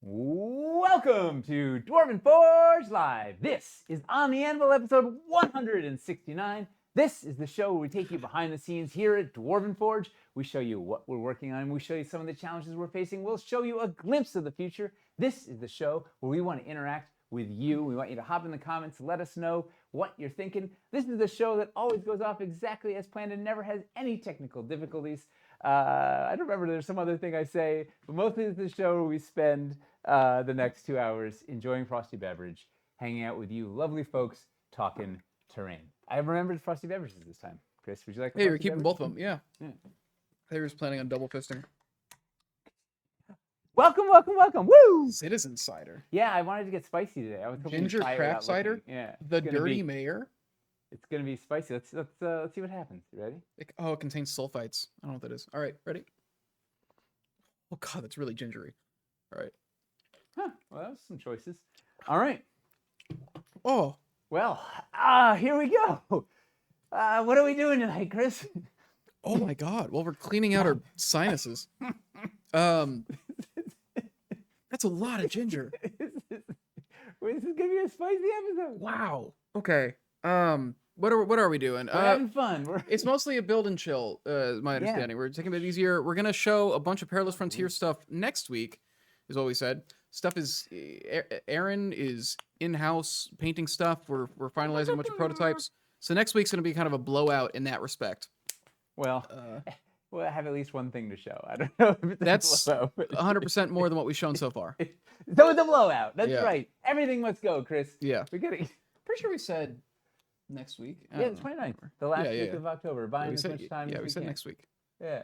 Welcome to Dwarven Forge Live. This is On the Anvil, episode 169. This is the show where we take you behind the scenes here at Dwarven Forge. We show you what we're working on. We show you some of the challenges we're facing. We'll show you a glimpse of the future. This is the show where we want to interact with you. We want you to hop in the comments, let us know what you're thinking. This is the show that always goes off exactly as planned and never has any technical difficulties. I don't remember, there's some other thing I say, but mostly it's the show where we spend the next 2 hours enjoying Frosty Beverage, hanging out with you lovely folks, talking terrain. I remembered Frosty Beverages this time. Chris, would you like a Hey, we're Frosty keeping beverage? both of them, yeah. I was planning on double fisting. Welcome, welcome, welcome. Woo! Citizen cider. Yeah, I wanted to get spicy today. I was hoping Ginger to try it craft without cider? looking. Yeah. The it's gonna Dirty be- Mayor? It's going to be spicy. Let's see what happens. You ready? It contains sulfites. I don't know what that is. All right, ready? Oh god, that's really gingery. All right. Huh. Well, that was some choices. All right. Oh, Well, here we go. What are we doing tonight, Chris? oh my god. Well, we're cleaning out our sinuses. That's a lot of ginger. This is going to be a spicy episode. Wow. Okay. What are we doing? We're having fun. It's mostly a build and chill, my understanding. We're taking it easier. We're gonna show a bunch of Perilous Frontier stuff next week, is what we said. Stuff is Aaron is in-house painting stuff. We're finalizing a bunch of prototypes. So next week's gonna be kind of a blowout in that respect. Well, we'll have at least one thing to show. I don't know if it's That's a blowout. 100% more than what we've shown so far. So it's a blowout. That's Yeah. right. Everything must go, Chris. Yeah. We're getting... Pretty sure we said next week. I Yeah, don't the know. 29th. The last Yeah, week yeah. of October. Yeah, Buying we as said, much time yeah, as we said can. next week. Yeah.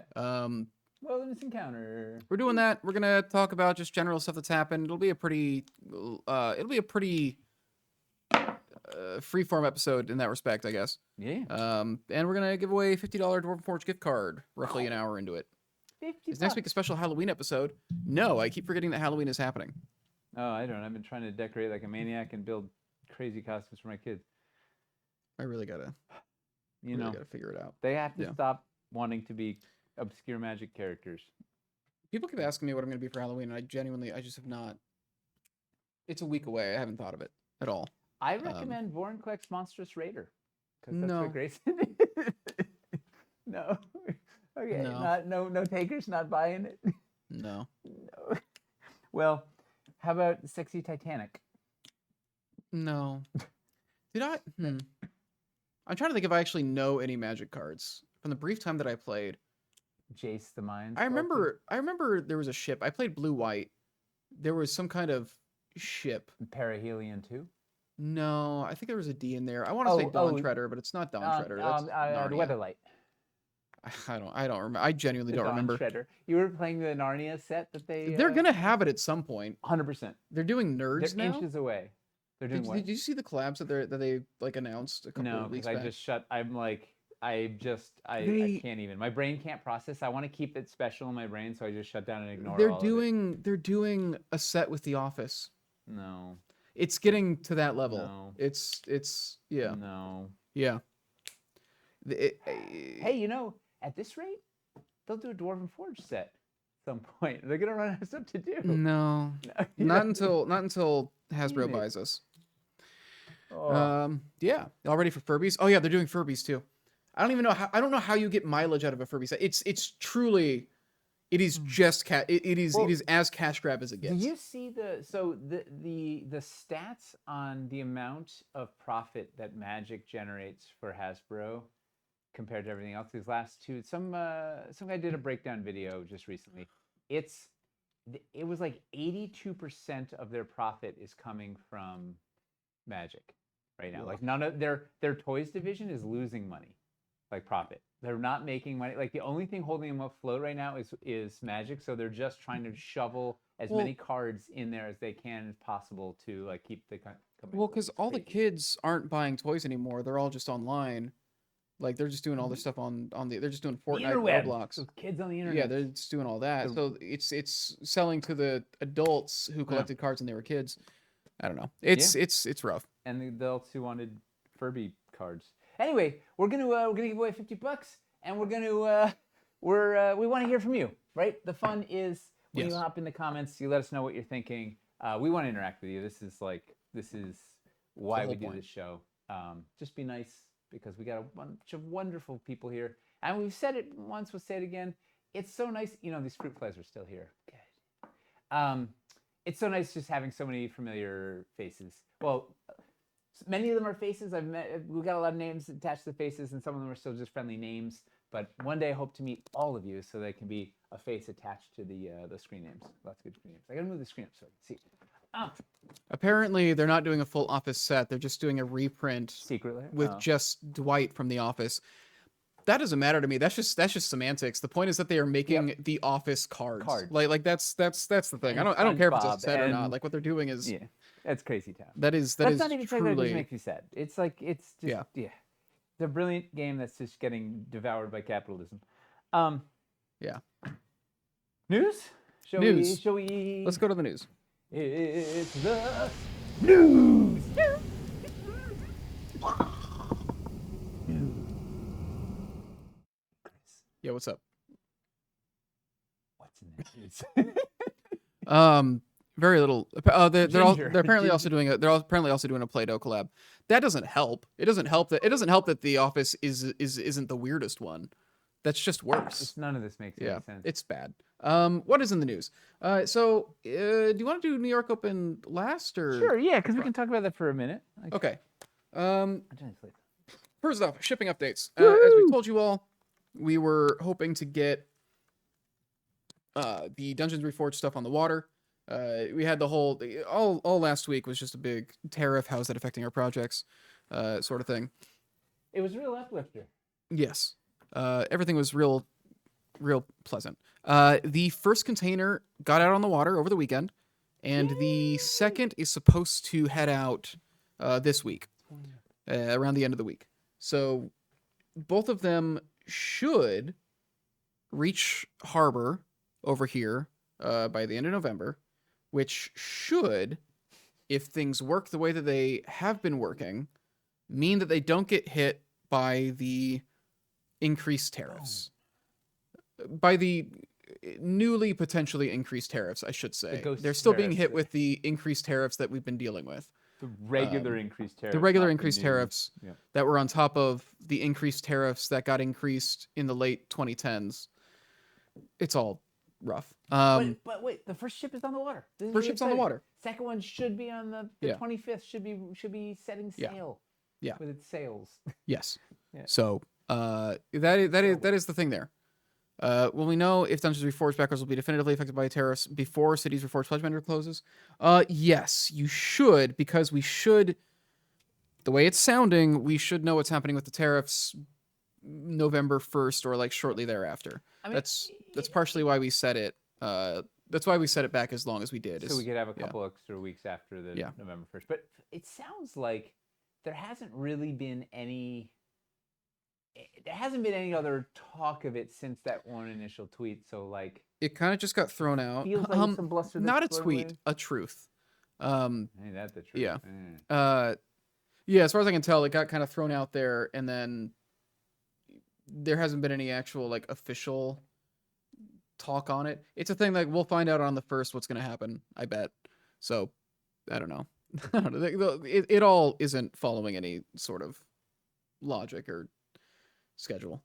Wilderness Encounter. We're doing that. We're gonna talk about just general stuff that's happened. It'll be a pretty freeform episode in that respect, I guess. Yeah. And we're gonna give away a $50 Dwarven Forge gift card roughly an hour into it. 50 Is next week a special Halloween episode? No, I keep forgetting that Halloween is happening. Oh, I don't. I've been trying to decorate like a maniac and build crazy costumes for my kids. I really gotta, You know, gotta figure it out. they have to Yeah. stop wanting to be obscure magic characters. People keep asking me what I'm gonna be for Halloween, and I just have not. It's a week away. I haven't thought of it at all. I recommend Vorinclex Monstrous Raider. Because that's No. what Grayson is. No. Okay. No. No takers, not buying it. No. No. Well, how about Sexy Titanic? No. Did I? I'm trying to think if I actually know any Magic cards from the brief time that I played. Jace the Mind. I remember there was a ship. I played blue white. There was some kind of ship. Perihelion 2. No, I think there was a D in there. I want to say Dawn Treader, but it's not Dawn Treader. That's the Narnia. Weatherlight. I don't remember. I genuinely don't Dawn remember. Treader. You were playing the Narnia set that they. They're gonna have it at some point. 100%. They're doing nerds They're now. inches away. They're doing what? Did you see the collabs that they like announced a couple No, of weeks because I back? just shut. I'm like, I They- can't even. My brain can't process. I want to keep it special in my brain, so I just shut down and ignore. They're all doing a set with The Office. Of it. No. It's getting to that level. No. It's yeah. No. Yeah. Hey, you know, at this rate, they'll do a Dwarven Forge set at some point. They're gonna run out of stuff to do. No, No, you not know? until Hasbro Damn it. buys us. Oh. Yeah, all ready for Furbies? Oh yeah, they're doing Furbies too. I don't know how you get mileage out of a Furby set. It's truly, it is just it is as cash grab as it Do gets. you see the stats on the amount of profit that Magic generates for Hasbro compared to everything else? These last two, some guy did a breakdown video just recently. It was like 82% of their profit is coming from Magic right now. Ugh. Like none of their toys division is losing money, like profit. They're not making money. Like the only thing holding them afloat right now is Magic. So they're just trying to shovel as many cards in there as they can as possible to like keep the company. Well, because all the kids aren't buying toys anymore. They're all just online. Like they're just doing all this stuff on the. They're just doing Fortnite, Roblox. Those kids on the internet. Yeah, they're just doing all that. So it's selling to the adults who collected cards when they were kids. I don't know. It's rough. And the adults who wanted Furby cards. Anyway, we're gonna give away $50, and we want to hear from you, right? The fun is when you Yes. hop in the comments, you let us know what you're thinking. We want to interact with you. This is why whole we do point. this show. Just be nice because we got a bunch of wonderful people here, and we've said it once. We'll say it again. It's so nice. These fruit flies are still here. Good. It's so nice just having so many familiar faces. Well, many of them are faces I've met. We've got a lot of names attached to the faces, and some of them are still just friendly names. But one day I hope to meet all of you so they can be a face attached to the screen names. Lots of good screen names. I gotta move the screen up so I can see. Apparently, they're not doing a full Office set. They're just doing a reprint Secretly with just Dwight from The Office. That doesn't matter to me. That's just semantics. The point is that they are making The Office cards. Like that's the thing. And I don't care if it's a SpongeBob set or not. and- Like what they're doing is Yeah, that's crazy town. that's not even something that truly just makes me sad. It's like it's just yeah. It's a brilliant game that's just getting devoured by capitalism. yeah. News? Shall we? Let's go to the news. It's the news. Yeah, what's up? What's in the news? Very little. They're apparently also doing a Play-Doh collab. That doesn't help. It doesn't help that The Office isn't the weirdest one. That's just worse. None of this makes any sense. It's bad. What is in the news? So do you want to do New York Open last or? Sure, yeah, because we can talk about that for a minute. Okay. Translate. First off, shipping updates. As we told you all, we were hoping to get the Dungeons Reforged stuff on the water. We had the whole all last week was just a big tariff. How's that affecting our projects? Sort of thing. It was a real uplifter. Yes. Everything was real pleasant. The first container got out on the water over the weekend, and the second is supposed to head out this week, around the end of the week. So both of them should reach harbor over here by the end of November, which should, if things work the way that they have been working, mean that they don't get hit by the increased tariffs. By the newly potentially increased tariffs, I should say. They're still being hit with the increased tariffs that we've been dealing with. The regular increased tariffs. The regular increased tariffs that were on top of the increased tariffs that got increased in the late 2010s. It's all rough. But wait, the first ship is on the water. First ship's on the water. Second one should be on the 25th. Should be setting sail. Yeah. With its sails. Yes. Yeah. So that is the thing there. Will we know if Dungeons Reforged backers will be definitively affected by tariffs before Cities Reforged Pledge Vendor closes? Yes, you should, because we should. The way it's sounding, we should know what's happening with the tariffs November 1st or like shortly thereafter. I mean, that's partially why we set it. That's why we set it back as long as we did. So we could have a couple extra weeks after the November 1st. But it sounds like there hasn't really been any. There hasn't been any other talk of it since that one initial tweet. So like, it kind of just got thrown out. Feels like some bluster. Not a tweet, away. A truth. Ain't that the truth? Yeah. Yeah. As far as I can tell, it got kind of thrown out there, and then there hasn't been any actual like official talk on it. It's a thing like we'll find out on the 1st what's going to happen. I bet. So I don't know. It all isn't following any sort of logic or schedule.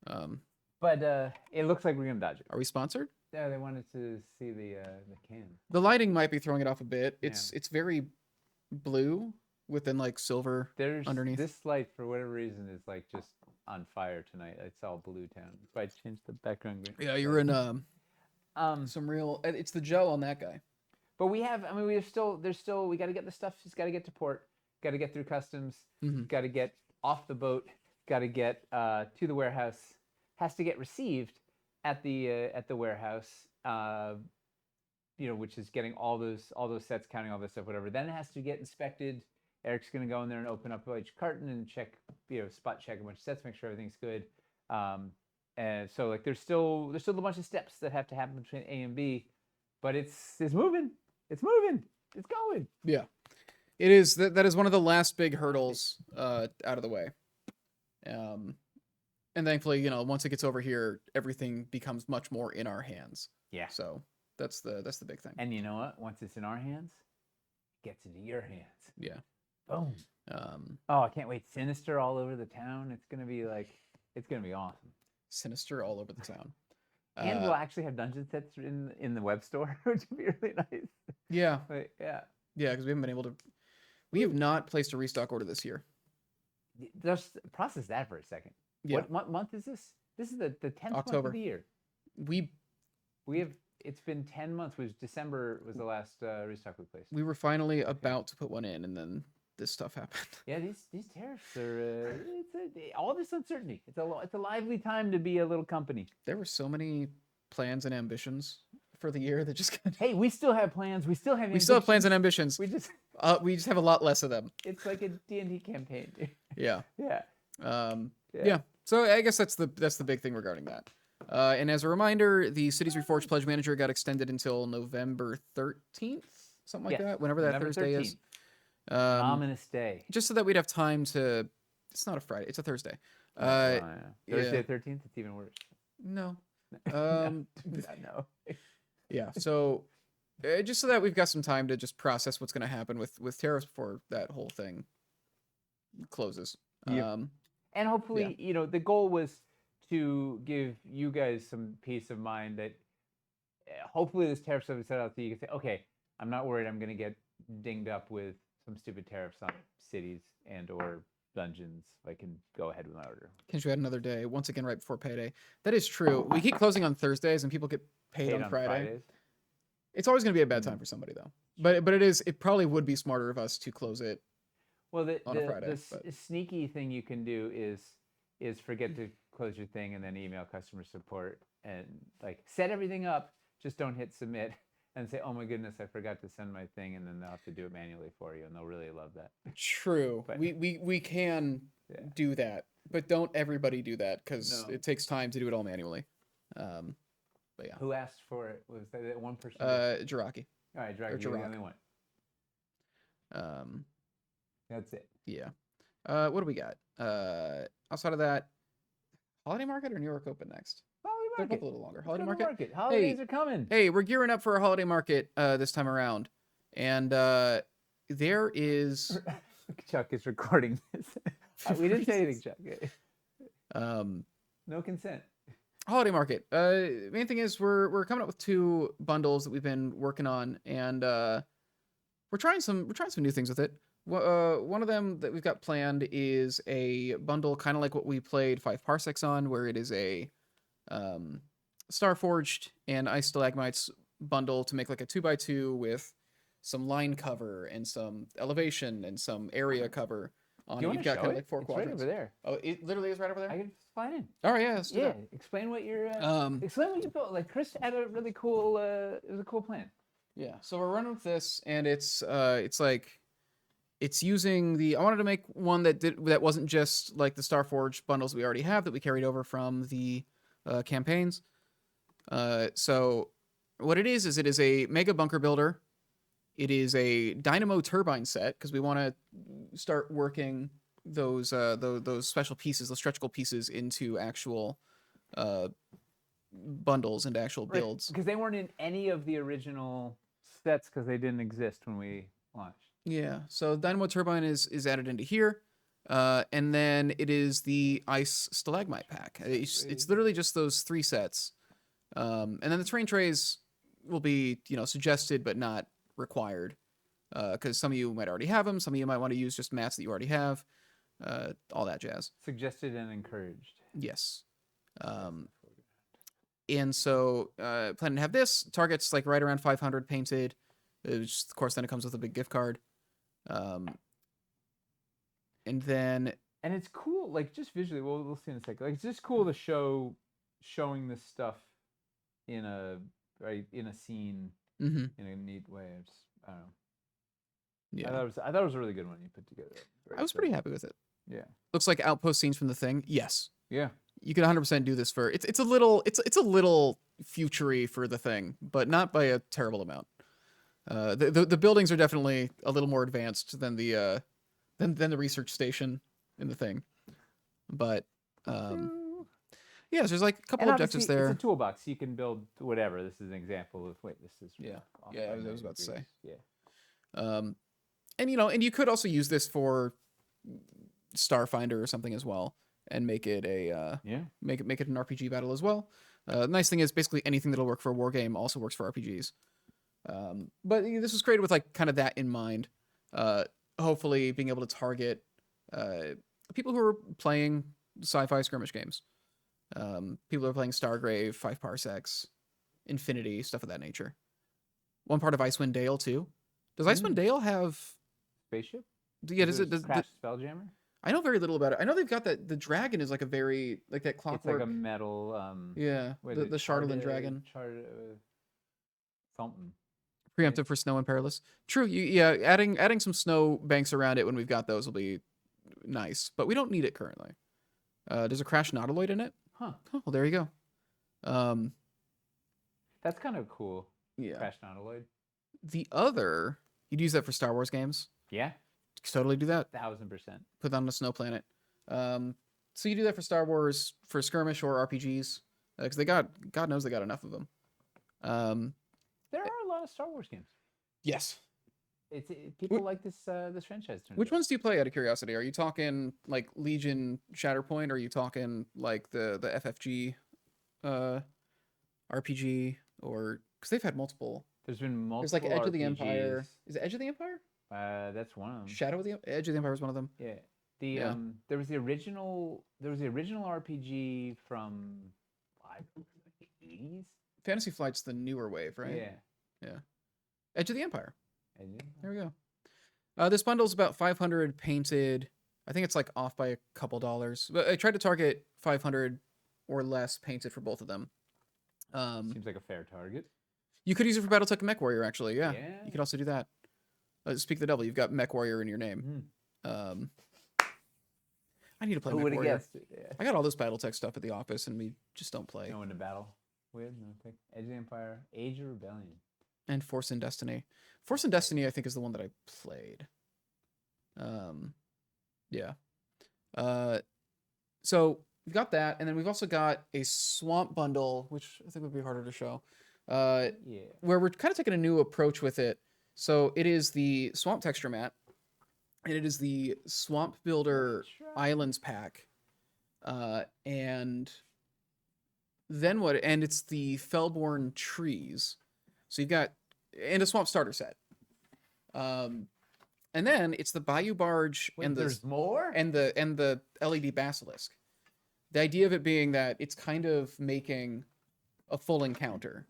But it looks like we're gonna dodge it. Are we sponsored? Yeah, they wanted to see the can. The lighting might be throwing it off a bit. It's very blue within like silver underneath. This light for whatever reason is like just on fire tonight. It's all blue town. If I change the background green. Yeah, you're in some real. It's the gel on that guy. But we have. I mean, we got to get the stuff. It's got to get to port. Got to get through customs. Got to get off the boat. Got to get to the warehouse. Has to get received at the warehouse. Which is getting all those sets, counting all this stuff, whatever. Then it has to get inspected. Eric's gonna go in there and open up each carton and check, spot check a bunch of sets, make sure everything's good. And so like there's still a bunch of steps that have to happen between A and B, but it's moving. It's moving. It's going. Yeah. It is that is one of the last big hurdles out of the way. And thankfully, you know, once it gets over here, everything becomes much more in our hands. Yeah. So that's the big thing. And you know what? Once it's in our hands, it gets into your hands. Yeah. Boom. Oh, I can't wait. Sinister all over the town. It's gonna be awesome. Sinister all over the town. And we'll actually have dungeon sets in the web store, which would be really nice. Yeah. But, yeah. Yeah, because we haven't been able to. We have not placed a restock order this year. Just process that for a second. Yeah. What month is this? This is the 10th month October. of the year. We have. It's been 10 months. December was the last restock we placed. We were finally about to put one in, and then this stuff happened. Yeah, these tariffs are all this uncertainty. It's a lively time to be a little company. There were so many plans and ambitions for the year that just hey, we still have plans. We still have plans and ambitions. We just have a lot less of them. It's like a D&D campaign. Yeah. Yeah. Yeah. So I guess that's the big thing regarding that. And as a reminder, the Cities Reforged Pledge Manager got extended until November 13th, something like that, whenever that November Thursday 13th. is. Ominous day. Just so that we'd have time to. It's not a Friday. It's a Thursday. Thursday the 13th. It's even worse. No. No. Yeah. So, just so that we've got some time to just process what's going to happen with tariffs before that whole thing closes. Yep. And hopefully, you know, the goal was to give you guys some peace of mind that hopefully this tariff stuff is set out so you can say, okay, I'm not worried I'm going to get dinged up with some stupid tariffs on cities and or dungeons. I can go ahead with my order. Can't you add another day? Once again, right before payday. That is true. We keep closing on Thursdays and people get paid on Friday. It's always going to be a bad time for somebody though. But it probably would be smarter of us to close it. Well, on a Friday, the sneaky thing you can do is forget to close your thing and then email customer support and like set everything up. Just don't hit submit and say, "Oh my goodness, I forgot to send my thing," and then they'll have to do it manually for you, and they'll really love that. True. But, we can do that, but don't everybody do that because it takes time to do it all manually. But yeah. Who asked for it? Was that one person? Jiraki. All right, Jiraki. You're the only one. That's it. Yeah. What do we got? Outside of that, Holiday Market or New York Open next? Holiday They're Market. both a little longer. Holiday Market. Holidays are coming. Hey, we're gearing up for a Holiday Market this time around, and there is. Chuck is recording this. We didn't say anything, Chuck. No consent. Holiday Market. Main thing is we're coming up with 2 bundles that we've been working on, and we're trying some new things with it. One of them that we've got planned is a bundle kind of like what we played 5 Parsecs on, where it is a Starforged and Ice Stalagmites bundle to make like a 2x2 with some line cover and some elevation and some area cover on it. You've got kind of like 4 quadrants. Right over there. Oh, it literally is right over there? I can slide in. All right, yeah. Yeah, explain what you're explain what you built. Like Chris had a really cool it was a cool plan. Yeah. So we're running with this and it's like it's using the I wanted to make one that wasn't just like the Starforged bundles we already have that we carried over from the campaigns. So what it is it is a mega bunker builder. It is a dynamo turbine set because we want to start working those special pieces, those stretch goal pieces into actual bundles and actual builds. Because they weren't in any of the original sets because they didn't exist when we launched. Yeah, so Dynamo Turbine is added into here, and then it is the Ice Stalagmite pack. It's literally just those 3 sets, and then the terrain trays will be suggested but not required, because some of you might already have them, some of you might want to use just mats that you already have, all that jazz. Suggested and encouraged. Yes. And so planning to have this targets like right around 500 painted. Which, of course, then it comes with a big gift card. And it's cool, like just visually. We'll see in a second. Like it's just cool to showing this stuff in a scene in a neat way. I don't know. Yeah, I thought it was a really good one you put together. I was pretty happy with it. Yeah, looks like outpost scenes from the Thing. Yes. Yeah. You could 100% do this for it's a little futury for the Thing, but not by a terrible amount. The buildings are definitely a little more advanced than the the research station in the thing, but yeah, so there's like a couple And objectives obviously, it's a there. toolbox. You can build whatever. This is an example of wait. This is Yeah, off yeah, by I was my about to say. degrees. Yeah. And and you could also use this for Starfinder or something as well, and make it a Yeah. make it an RPG battle as well. The nice thing is basically anything that'll work for a war game also works for RPGs. But this was created with like kind of that in mind. Hopefully, being able to target people who are playing sci-fi skirmish games, people who are playing Stargrave, 5 Parsecs, Infinity, stuff of that nature. One part of Icewind Dale too. Does Icewind Dale have? Spaceship? Yeah, does it? Crash Spelljammer? I know very little about it. I know they've got that. The dragon is like a very like that clockwork. It's like a metal. Yeah, the Charlatan dragon. Something. Preemptive for snow and perilous. True. Yeah, adding some snow banks around it when we've got those will be nice, but we don't need it currently. There's a crash nautiloid in it. Huh. Oh, well, there you go. That's kind of cool. Yeah. Crash nautiloid. The other, you'd use that for Star Wars games. Yeah. Totally do that. 1000%. Put that on a snow planet. So you do that for Star Wars, for skirmish or RPGs, because God knows they got enough of them. There are a lot of Star Wars games. Yes. People like this franchise. Which ones do you play out of curiosity? Are you talking like Legion Shatterpoint? Or are you talking like the FFG RPG? Or because they've had multiple. There's been multiple. There's like Edge RPGs. of the Empire. Is it Edge of the Empire? That's one of them. Shadow of the Edge of the Empire is one of them. Yeah. There was the original RPG from the 80s. Fantasy Flight's the newer wave, right? Yeah. Edge of the Empire. There we go. This bundle's about 500 painted. I think it's like off by a couple dollars. But I tried to target 500 or less painted for both of them. Seems like a fair target. You could use it for Battletech Mech Warrior, actually. Yeah. You could also do that. Speak the devil, you've got Mech Warrior in your name. I need to play Mech Warrior. I got all this Battletech stuff at the office, and we just don't play. No one to battle with. No Edge of the Empire, Age of Rebellion, and Force and Destiny. Force and Destiny, I think, is the one that I played. Yeah. So we've got that, and then we've also got a Swamp bundle, which I think would be harder to show. Where we're kind of taking a new approach with it. So it is the Swamp Texture Mat, and it is the Swamp Builder Islands pack, and then what? And it's the Fellborn Trees. So you've got and a Swamp Starter set. And then it's the Bayou Barge. Wait, and there's more? And the LED Basilisk. The idea of it being that it's kind of making a full encounter.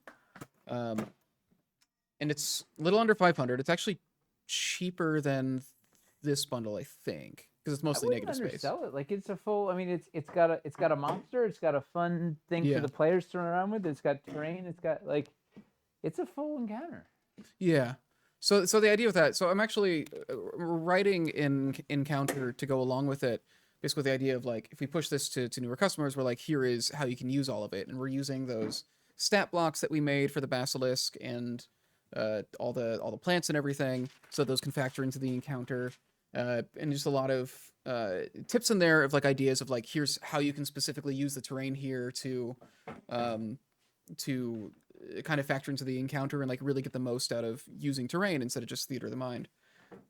And it's a little under 500. It's actually cheaper than this bundle, I think, because it's mostly negative space. Sell it like it's a full. I mean, it's got a monster. It's got a fun thing for the players to run around with. It's got terrain. It's got it's a full encounter. Yeah. So the idea with that. So I'm actually writing in encounter to go along with it. Basically, the idea of like if we push this to newer customers, we're like, here is how you can use all of it, and we're using those stat blocks that we made for the basilisk and all the plants and everything, so those can factor into the encounter, and just a lot of tips in there of like ideas of like here's how you can specifically use the terrain here to kind of factor into the encounter and like really get the most out of using terrain instead of just theater of the mind,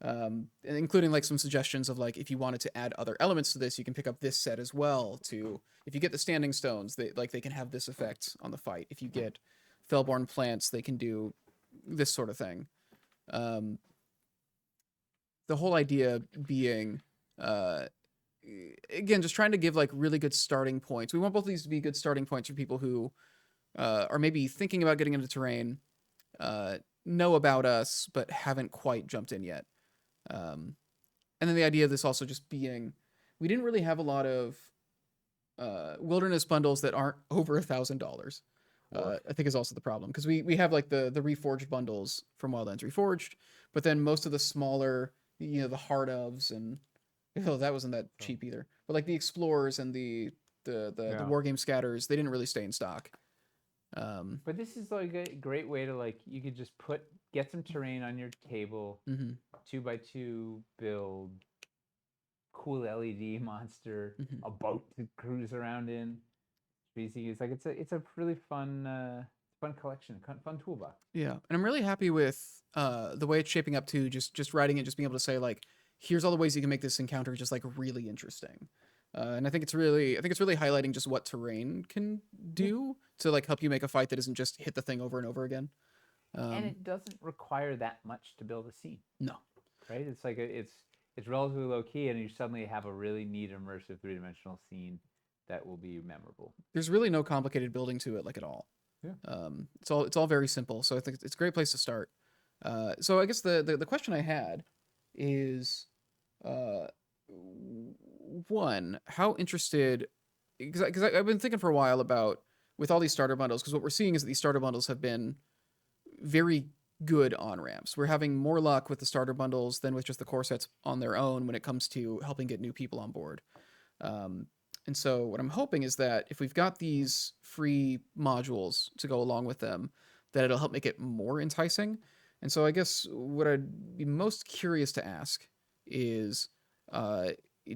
and including like some suggestions of like if you wanted to add other elements to this, you can pick up this set as well. To if you get the standing stones, they can have this effect on the fight. If you get Fellborn plants, they can do this sort of thing. The whole idea being, again, just trying to give like really good starting points. We want both of these to be good starting points for people who are maybe thinking about getting into terrain, know about us, but haven't quite jumped in yet. And then the idea of this also just being, we didn't really have a lot of wilderness bundles that aren't over $1,000. I think is also the problem, because we have like the Reforged bundles from Wildlands Reforged, but then most of the smaller, the Heart ofs and that wasn't that cheap either. But like the Explorers and the Wargame Scatters, they didn't really stay in stock. But this is like a great way to like you could just put get some terrain on your table, 2x2 build, cool LED monster, a boat to cruise around in. It's like it's a really fun collection, fun toolbox. Yeah, and I'm really happy with the way it's shaping up to just writing it, just being able to say like, here's all the ways you can make this encounter just like really interesting. And I think it's really highlighting just what terrain can do to like help you make a fight that isn't just hit the thing over and over again. And it doesn't require that much to build a scene. No. Right? It's like it's relatively low key, and you suddenly have a really neat immersive 3-dimensional scene that will be memorable. There's really no complicated building to it like at all. Yeah. It's all very simple. So I think it's a great place to start. So I guess the question I had is, one, how interested? Because I've been thinking for a while about with all these starter bundles, because what we're seeing is that these starter bundles have been very good on ramps. We're having more luck with the starter bundles than with just the core sets on their own when it comes to helping get new people on board. And so what I'm hoping is that if we've got these free modules to go along with them, that it'll help make it more enticing. And so I guess what I'd be most curious to ask is,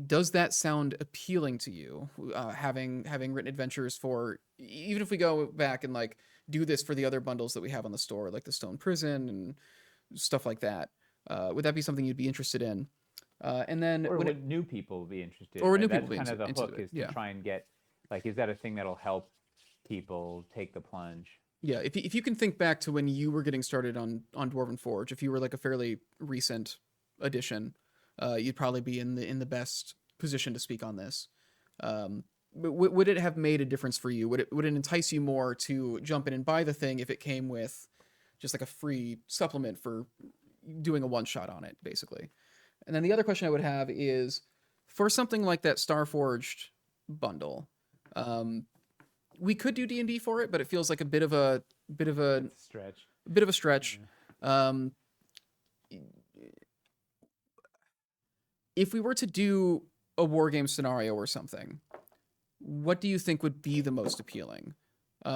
does that sound appealing to you? Having written adventures for, even if we go back and like do this for the other bundles that we have on the store, like the Stone Prison and stuff like that, would that be something you'd be interested in? And then or would new people be interested? Or right? new That's people be kind of the into hook it, is to yeah. try and get like, is that a thing that'll help people take the plunge? Yeah, if you can think back to when you were getting started on Dwarven Forge, if you were like a fairly recent addition, you'd probably be in the best position to speak on this. But would it have made a difference for you? Would it entice you more to jump in and buy the thing if it came with just like a free supplement for doing a one shot on it, basically? And then the other question I would have is, for something like that Starforged bundle, we could do D&D for it, but it feels like a bit of a Stretch. a bit of a stretch. If we were to do a war game scenario or something, what do you think would be the most appealing?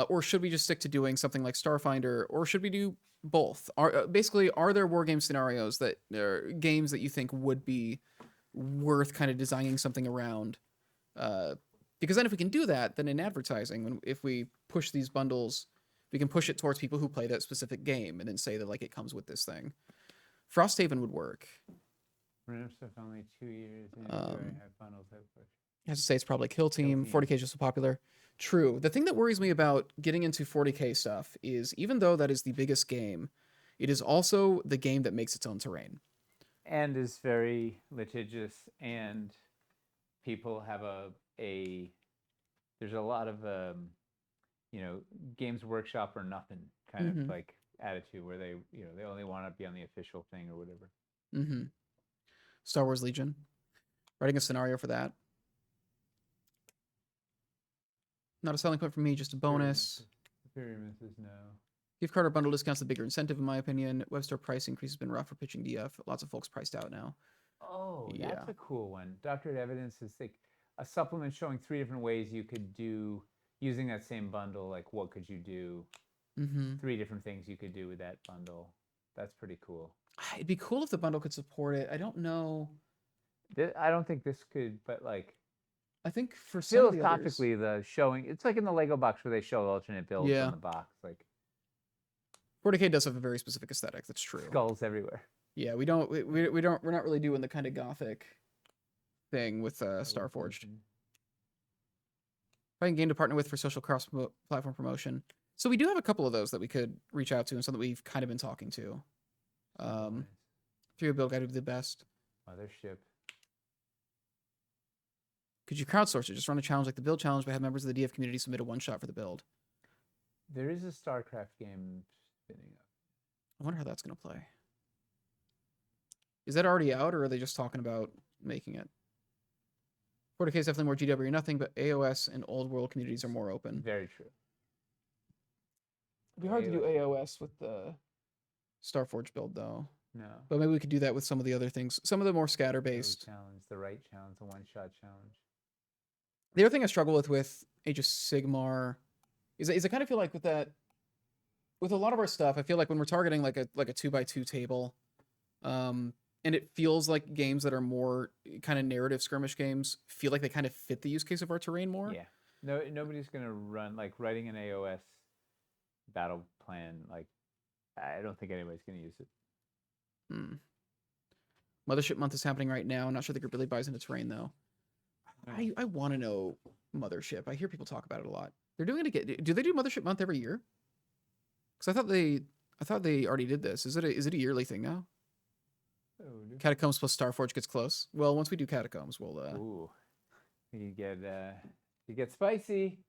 Or should we just stick to doing something like Starfinder, or should we do both? Are there war game scenarios that games that you think would be worth kind of designing something around? Because then if we can do that, then in advertising, if we push these bundles, we can push it towards people who play that specific game and then say that like it comes with this thing. Frosthaven would work. Random stuff only 2 years. Have bundles. I have to say it's probably Kill Team. 40K is just so popular. True. The thing that worries me about getting into 40K stuff is, even though that is the biggest game, it is also the game that makes its own terrain. And is very litigious, and people have there's a lot of Games Workshop or nothing kind of like attitude where they they only want to be on the official thing or whatever. Star Wars Legion, writing a scenario for that. Not a selling point for me, just a bonus. Superior misses, no. Gift card or bundle discounts the bigger incentive, in my opinion. Web store price increase has been rough for pitching DF. Lots of folks priced out now. Oh, yeah. That's a cool one. Doctorate evidence is like a supplement showing 3 different ways you could do using that same bundle. Like, what could you do? 3 different things you could do with that bundle. That's pretty cool. It'd be cool if the bundle could support it. I don't know. I don't think this could, but like, I think for philosophically, the showing, it's like in the Lego box where they show alternate builds on the box. Like, 40K does have a very specific aesthetic. That's true. Skulls everywhere. Yeah, we're not really doing the kind of gothic thing with Starforged. Finding game to partner with for social cross-platform promotion. So we do have a couple of those that we could reach out to, and some that we've kind of been talking to. Through a build guide would be the best. Mothership. Could you crowdsource it? Just run a challenge like the build challenge, but have members of the DF community submit a one-shot for the build. There is a StarCraft game spinning up. I wonder how that's going to play. Is that already out, or are they just talking about making it? 40K is definitely more GW or nothing, but AOS and old world communities are more open. Very true. It'd be hard to do AOS with the Starforge build, though. No. But maybe we could do that with some of the other things. Some of the more scatter-based. Challenge, the right challenge, the one-shot challenge. The other thing I struggle with Age of Sigmar is I kind of feel like with that, with a lot of our stuff, I feel like when we're targeting like a 2x2 table, and it feels like games that are more kind of narrative skirmish games feel like they kind of fit the use case of our terrain more. Yeah. No, nobody's gonna run like writing an AOS battle plan. Like, I don't think anybody's gonna use it. Hmm. Mothership Month is happening right now. I'm not sure the group really buys into terrain though. I want to know Mothership. I hear people talk about it a lot. They're doing it again. Do they do Mothership Month every year? Because I thought they already did this. Is it a yearly thing now? Oh, Catacombs plus Starforge gets close. Well, once we do Catacombs, we'll ooh, you get spicy.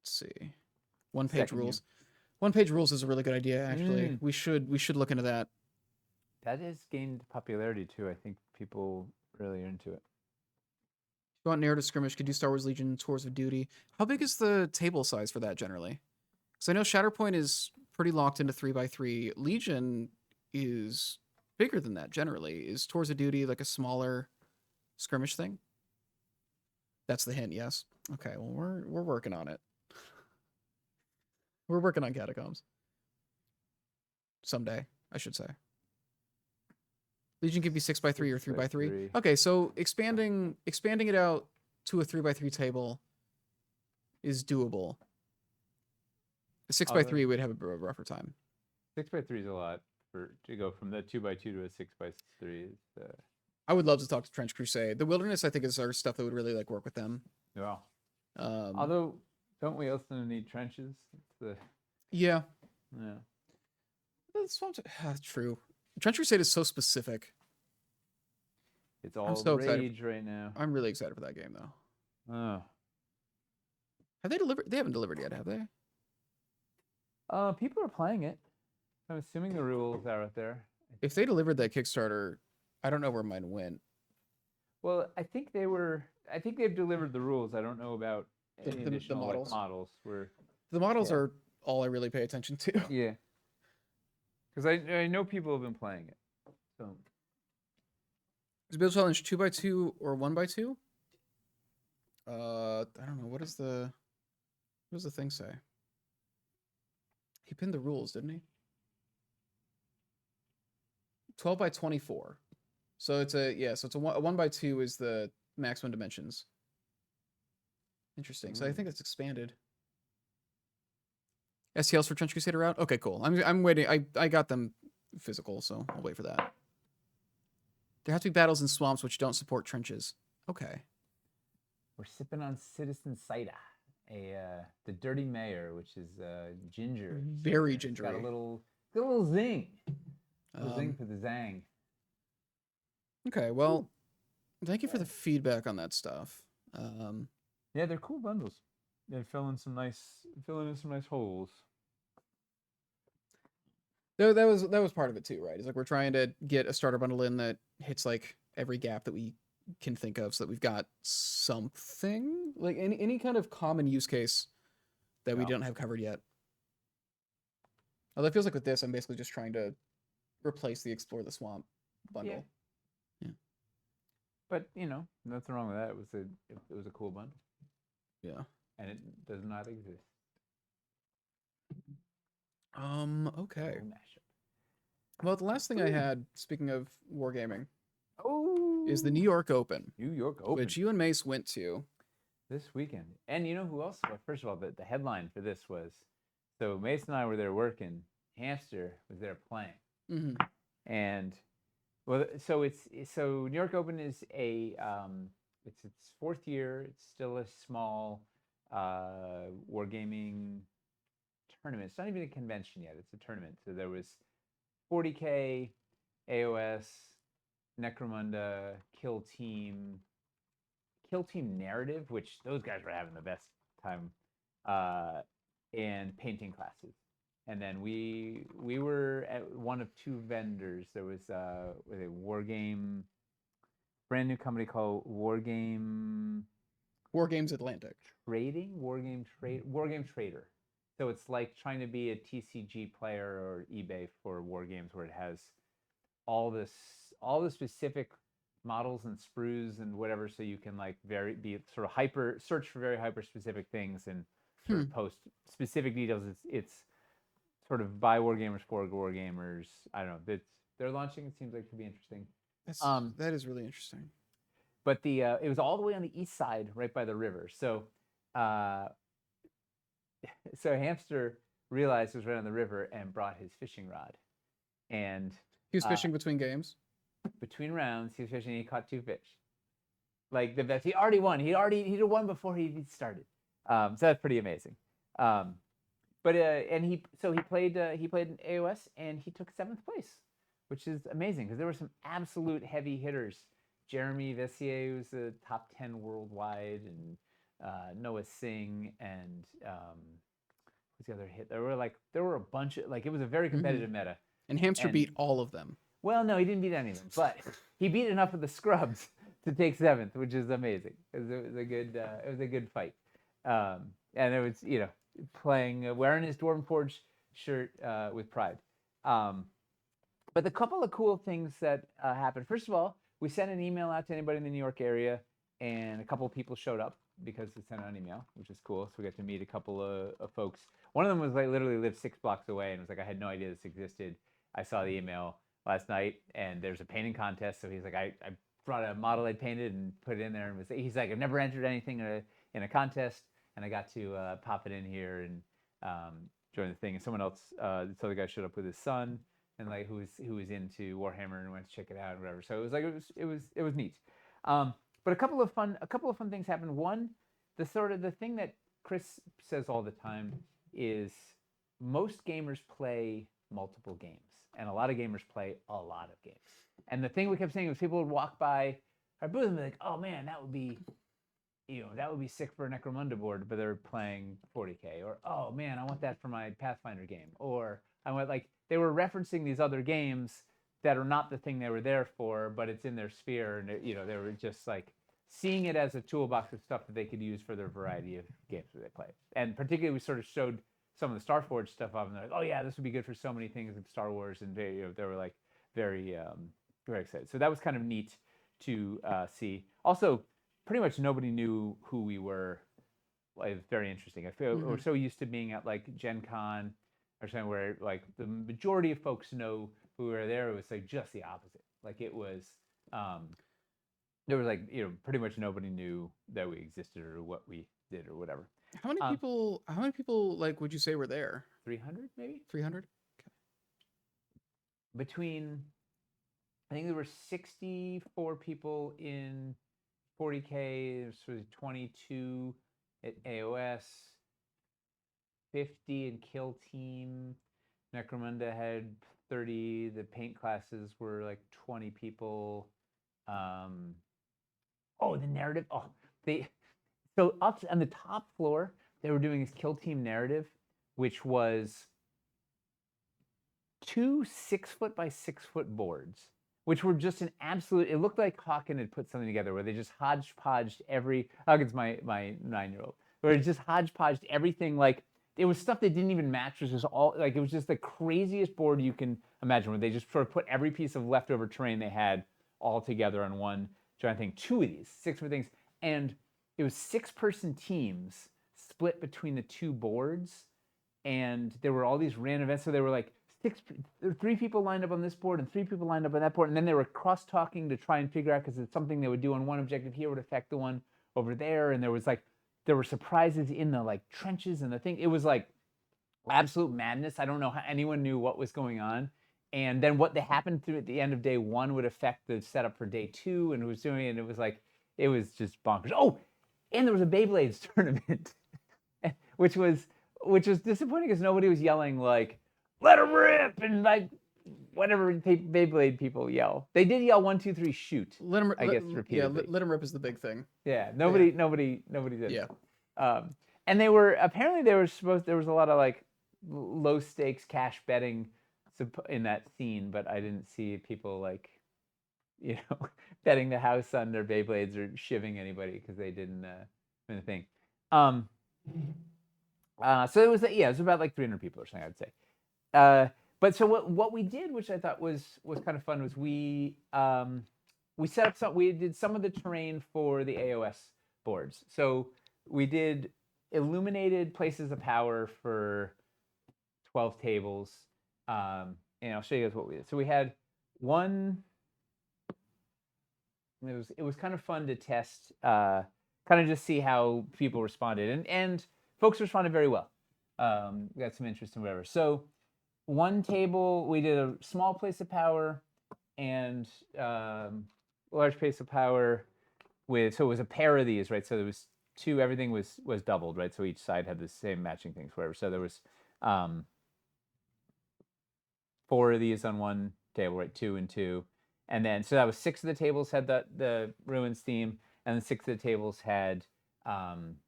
let's see. One page Second rules. One page rules is a really good idea. Actually, we should look into that. That has gained popularity too. I think people really are into it. If you want narrative skirmish, could do Star Wars Legion Tours of Duty. How big is the table size for that generally? Because I know Shatterpoint is pretty locked into 3x3. Legion is bigger than that generally. Is Tours of Duty like a smaller skirmish thing? That's the hint, yes. Okay, well we're working on it. We're working on Catacombs. Someday, I should say. Legion could be 6x3 or 3x3. Okay, so expanding it out to a 3x3 table is doable. A 6x3 would have a rougher time. 6x3 is a lot to go from the 2x2 to a 6x3. I would love to talk to Trench Crusade. The Wilderness, I think, is our stuff that would really like work with them. Yeah. Although, don't we also need trenches? Yeah. Yeah. That's true. Trench Crusade is so specific. It's all the rage right now. I'm really excited for that game, though. Oh. Have they delivered? They haven't delivered yet, have they? People are playing it. I'm assuming the rules are out there. If they delivered that Kickstarter, I don't know where mine went. Well, I think they've delivered the rules. I don't know about any additional models. Models. The models are all I really pay attention to. Yeah. Because I know people have been playing it. So. Is Build Challenge 2x2 or 1x2? I don't know. What does the thing say? He pinned the rules, didn't he? 12x24. So it's a 1x2 is the maximum dimensions. Interesting. So I think it's expanded. STLs for Trench Crusader out? Okay, cool. I'm waiting. I got them physical, so I'll wait for that. There have to be battles in swamps which don't support trenches. Okay. We're sipping on Citizen Cider, the Dirty Mayor, which is ginger. Very gingery. Got a little zing. A little zing for the zang. Okay, well, thank you for the feedback on that stuff. Yeah, they're cool bundles. They fill in some nice holes. That was part of it too, right? It's like we're trying to get a starter bundle in that hits like every gap that we can think of, so that we've got something like any kind of common use case that we don't have covered yet. Although it feels like with this, I'm basically just trying to replace the Explore the Swamp bundle. Yeah. But nothing wrong with that. It was a cool bundle. Yeah. And it does not exist. Okay. Well, the last thing I had, speaking of wargaming, is the New York Open. New York Open. Which you and Mace went to. This weekend. And you know who else? Well, first of all, the headline for this was, so Mace and I were there working. Hamster was there playing. Mm-hmm. And, well, so New York Open is it's its fourth year. It's still a small wargaming tournament. It's not even a convention yet. It's a tournament. So there was 40K, AOS, Necromunda, Kill Team Narrative, which those guys were having the best time, and painting classes. And then we were at one of two vendors. There was a Wargame, brand new company called Wargames Atlantic. Wargame Trader. So it's like trying to be a TCG player or eBay for Wargames, where it has all the specific models and sprues and whatever, so you can like search for very hyper specific things and sort of post specific details. It's sort of by Wargamers for Wargamers. I don't know. They're launching. It seems like to be interesting. That is really interesting. But it was all the way on the east side, right by the river. So, so Hamster realized it was right on the river and brought his fishing rod. And He was fishing between games. between rounds, he was fishing. And he caught 2 fish. Like the best. He already won. He'd won before he even started. So that's pretty amazing. But and he played in AOS and he took 7th place, which is amazing because there were some absolute heavy hitters. Jeremy Vessier was the top 10 worldwide, and Noah Singh, and who's the other hit? There were a bunch of it was a very competitive meta. And Hamster beat all of them. Well, no, he didn't beat any of them, but he beat enough of the scrubs to take 7th, which is amazing. It was a good fight, and it was wearing his Dwarven Forge shirt with pride. But the couple of cool things that happened. First of all, we sent an email out to anybody in the New York area, and a couple of people showed up because they sent out an email, which is cool. So we got to meet a couple of folks. One of them was literally lived 6 blocks away, and was like, I had no idea this existed. I saw the email last night, and there's a painting contest. So he's like, I brought a model I painted and put it in there, and he's like, I've never entered anything in a contest, and I got to pop it in here and join the thing. And someone else, this other guy showed up with his son, and who was into Warhammer and went to check it out and whatever. So it was neat. But a couple of fun things happened. One, the thing that Chris says all the time is most gamers play multiple games, and a lot of gamers play a lot of games. And the thing we kept saying was people would walk by our booth and be like, "Oh man, that would be sick for a Necromunda board," but they're playing 40K. Or, "Oh man, I want that for my Pathfinder game." Or I went they were referencing these other games that are not the thing they were there for, but it's in their sphere, and they were just seeing it as a toolbox of stuff that they could use for their variety of games that they play. And particularly, we sort of showed some of the Starforge stuff off, and they're like, "Oh yeah, this would be good for so many things in Star Wars," and they were very very excited. So that was kind of neat to see. Also, pretty much nobody knew who we were. It was very interesting. I feel we're so used to being at Gen Con or something where the majority of folks know who were there. It was just the opposite. It was there was pretty much nobody knew that we existed or what we did or whatever. How many people would you say were there? 300 maybe? 300? Okay. Between, I think there were 64 people in 40K, there was 22 at AOS, 50 in Kill Team. Necromunda had 30. The paint classes were 20 people. The narrative. So up on the top floor, they were doing this Kill Team narrative, which was 2 6-foot by 6-foot boards, which were just an absolute. It looked like Hawken had put something together where they just hodgepodged Hawken's my 9-year-old, where it just hodgepodged everything. It was stuff that didn't even match. It was just all it was just the craziest board you can imagine, where they just sort of put every piece of leftover terrain they had all together on one giant thing. 2 of these 6-foot things, and it was 6-person teams split between the 2 boards, and there were all these random events. So they were 3 people lined up on this board and 3 people lined up on that board, and then they were cross-talking to try and figure out, because it's something they would do on one objective here would affect the one over there, and there were surprises in the trenches and the thing. It was absolute madness. I don't know how anyone knew what was going on. And then what happened through at the end of day 1 would affect the setup for day 2, and who was doing it. And it was just bonkers. Oh, and there was a Beyblades tournament, which was disappointing because nobody was yelling "Let 'em rip" and whatever Beyblade people yell. They did yell 1, 2, 3, shoot. Repeatedly. Yeah, let 'em rip is the big thing. Yeah, nobody did. Yeah. And there was a lot of low stakes cash betting in that scene, but I didn't see people betting the house on their Beyblades or shivving anybody because they didn't win the thing. So it was about 300 people or something, I'd say. But so what we did, which I thought was kind of fun, was we set up we did some of the terrain for the AOS boards. So we did illuminated places of power for 12 tables. And I'll show you guys what we did. So we had one. It was kind of fun to test, kind of just see how people responded, and folks responded very well. We got some interest in whatever. So one table we did a small place of power and large place of power with, so it was a pair of these, right? So there was two, everything was doubled, right? So each side had the same matching things, whatever. So there was 4 of these on one table, right? 2 and 2. And then, so that was 6 of the tables had the Ruins theme, and then 6 of the tables had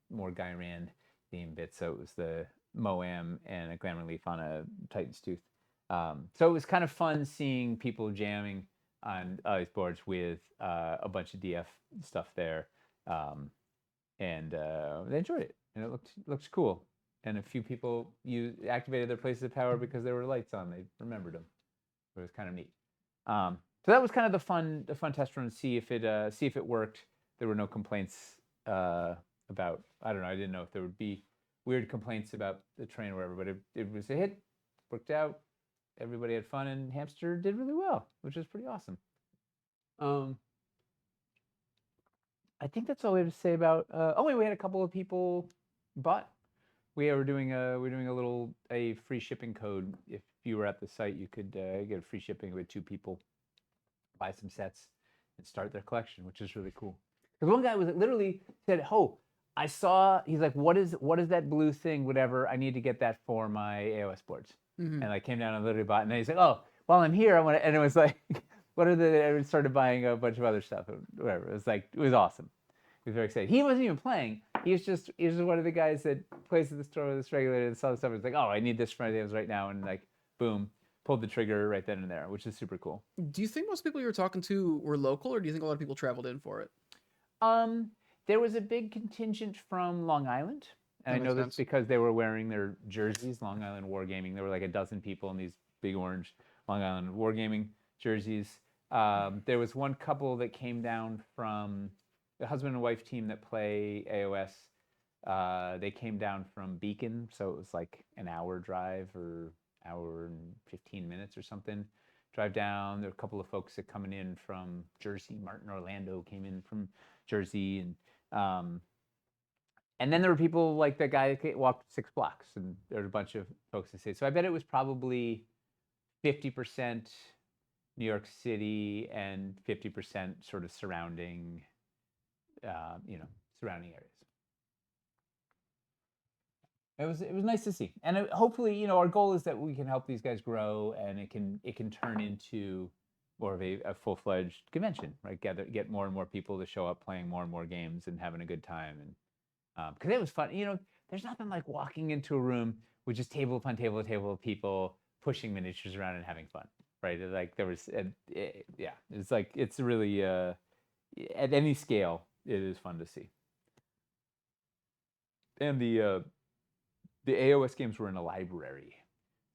more Guy Rand theme bits. So it was the Moam and a Glamour Leaf on a Titan's Tooth. So it was kind of fun seeing people jamming on these boards with a bunch of DF stuff there. And they enjoyed it, and it looked cool. And a few people activated their places of power because there were lights on. They remembered them. It was kind of neat. So that was kind of the fun test run to see if it worked. There were no complaints about, I don't know, I didn't know if there would be weird complaints about the train or whatever, but it was a hit, worked out. Everybody had fun, and Hamster did really well, which is pretty awesome. I think that's all we have to say about. Oh wait, we had a couple of people bought. We were doing a free shipping code. If you were at the site, you could get a free shipping with 2 people, buy some sets, and start their collection, which is really cool. Because one guy was literally said, "Oh, I saw." He's like, "What is that blue thing? Whatever. I need to get that for my AOS boards." And I came down and literally bought it. And then he's like, "Oh, while I'm here, I want to." And it was like, what are the? I started buying a bunch of other stuff. Whatever. It was like, it was awesome. He was very excited. He wasn't even playing. He was just one of the guys that plays at the store with this regulator and saw the stuff. It was like, "Oh, I need this for my games right now," and like, boom, pulled the trigger right then and there, which is super cool. Do you think most people you were talking to were local, or do you think a lot of people traveled in for it? There was a big contingent from Long Island. And I know this because they were wearing their jerseys, Long Island Wargaming. There were like a dozen people in these big orange Long Island Wargaming jerseys. There was one couple that came down from the husband and wife team that play AOS. They came down from Beacon, so it was like an hour drive or hour and 15 minutes or something. Drive down. There were a couple of folks that coming in from Jersey. Martin Orlando came in from Jersey, and then there were people like the guy that walked 6 blocks, and there were a bunch of folks that say. So I bet it was probably 50% New York City and 50% sort of surrounding, surrounding areas. It was nice to see, and hopefully, our goal is that we can help these guys grow, and it can turn into more of a full-fledged convention, right? Get more and more people to show up, playing more and more games, and having a good time, and because it was fun. There's nothing like walking into a room with just table upon table of people pushing miniatures around and having fun, right? Like there was, yeah, it's like it's really at any scale, it is fun to see. And the AOS games were in a library,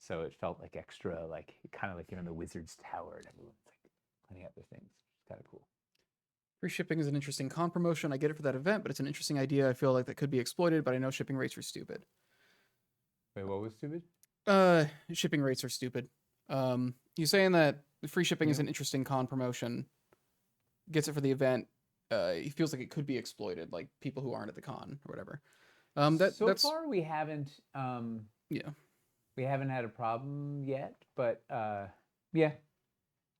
so it felt like extra, like kind of like the Wizard's Tower, and everyone's like playing out their things. It's kind of cool. Free shipping is an interesting con promotion. I get it for that event, but it's an interesting idea. I feel like that could be exploited, but I know shipping rates are stupid. Wait, what was stupid? Shipping rates are stupid. You saying that free shipping is an interesting con promotion, gets it for the event. It feels like it could be exploited, like people who aren't at the con or whatever. So far we haven't. We haven't had a problem yet, but yeah.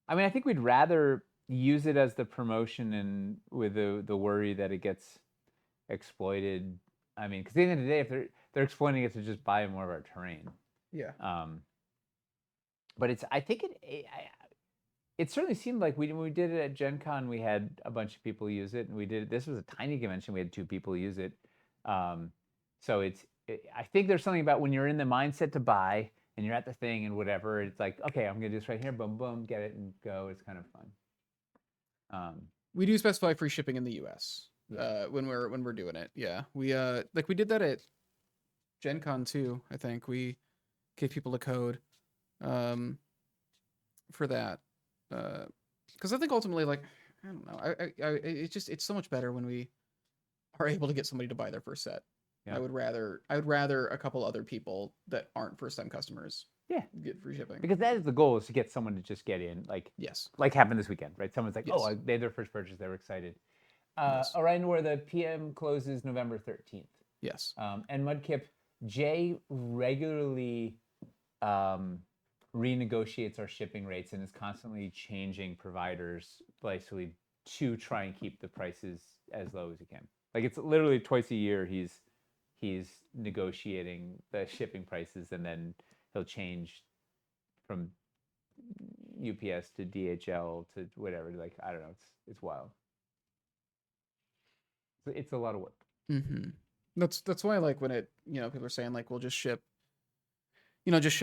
I mean, I think we'd rather use it as the promotion and with the worry that it gets exploited. I mean, because at the end of the day, if they're exploiting it to just buy more of our terrain. Yeah. But it certainly seemed like when we did it at Gen Con, we had a bunch of people use it, and this was a tiny convention. We had 2 people use it. So I think there's something about when you're in the mindset to buy and you're at the thing and whatever, it's like, okay, I'm gonna do this right here, boom, boom, get it and go. It's kind of fun. We do specify free shipping in the U.S. When we're doing it. Yeah, we we did that at Gen Con too. I think we gave people a code for that because I think ultimately, like, I don't know, it's so much better when we are able to get somebody to buy their first set. Yeah. I would rather a couple other people that aren't first time customers Yeah. get free shipping. Because that is the goal, is to get someone to just get in, Yes. like happened this weekend, right? Someone's like, Yes. oh, they had their first purchase, they were excited. Yes. Orion, where the PM closes November 13th. Yes. And Mudkip, Jay regularly renegotiates our shipping rates and is constantly changing providers, basically, to try and keep the prices as low as he can. Like, it's literally twice a year he's negotiating the shipping prices, and then he'll change from UPS to DHL to whatever. Like, I don't know, it's wild. It's a lot of work. Mm-hmm. That's why, like, when people are saying, like, we'll just ship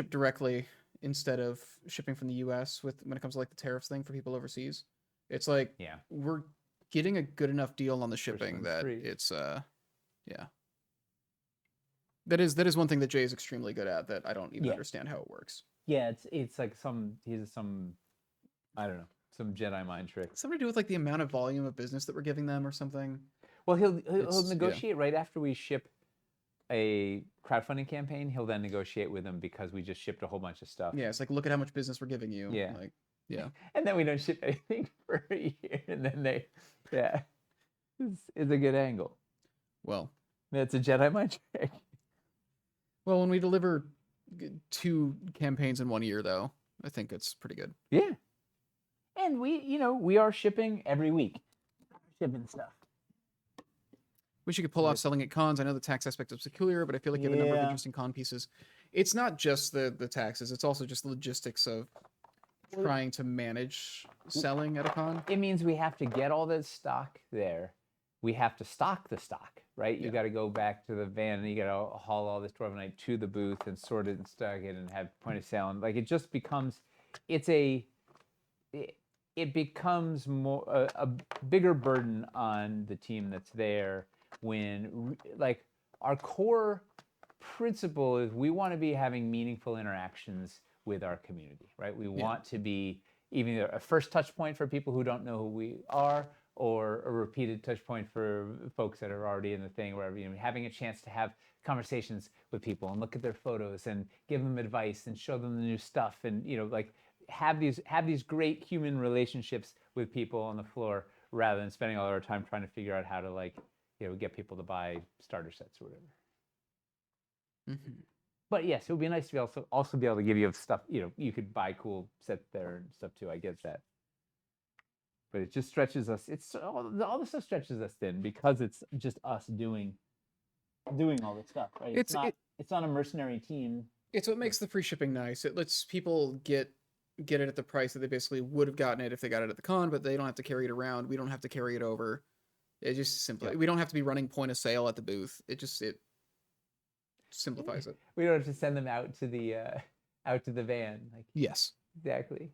directly instead of shipping from the US when it comes to, like, the tariffs thing for people overseas. It's like, Yeah, we're getting a good enough deal on the shipping that free. it's yeah. That is one thing that Jay is extremely good at, that I don't even understand how it works. Yeah, it's like he's some, I don't know, some Jedi mind trick. Something to do with, like, the amount of volume of business that we're giving them or something. Well, he'll negotiate right after we ship a crowdfunding campaign. He'll then negotiate with them because we just shipped a whole bunch of stuff. Yeah, it's like, look at how much business we're giving you. Yeah. Like, yeah. And then we don't ship anything for a year, and then it's a good angle. Well, That's a Jedi mind trick. Well, when we deliver 2 campaigns in 1 year, though, I think it's pretty good. Yeah. And we are shipping every week. Shipping stuff. Wish you could pull off selling at cons. I know the tax aspect is peculiar, but I feel like you have a number of interesting con pieces. It's not just the taxes. It's also just the logistics of trying to manage selling at a con. It means we have to get all the stock there. We have to stock the stock, right? You got to go back to the van, and you got to haul all this Dwarvenite to the booth and sort it and stock it and have point of sale. And like, it just becomes, it becomes more a bigger burden on the team that's there, when, like, our core principle is we want to be having meaningful interactions with our community, right? We want to be either a first touch point for people who don't know who we are, or a repeated touch point for folks that are already in the thing, where having a chance to have conversations with people and look at their photos and give them advice and show them the new stuff, and like, have these great human relationships with people on the floor, rather than spending all our time trying to figure out how to, like, get people to buy starter sets or whatever. Mm-hmm. But yes, it would be nice to be also be able to give you stuff. You could buy cool sets there and stuff too. I get that. But it just stretches us. It's all the stuff stretches us thin, because it's just us doing all this stuff, right? It's not a mercenary team. It's what makes the free shipping nice. It lets people get it at the price that they basically would have gotten it if they got it at the con, but they don't have to carry it around. We don't have to carry it over. It just simply, we don't have to be running point of sale at the booth. It simplifies it. We don't have to send them out to the van. Like, yes, exactly.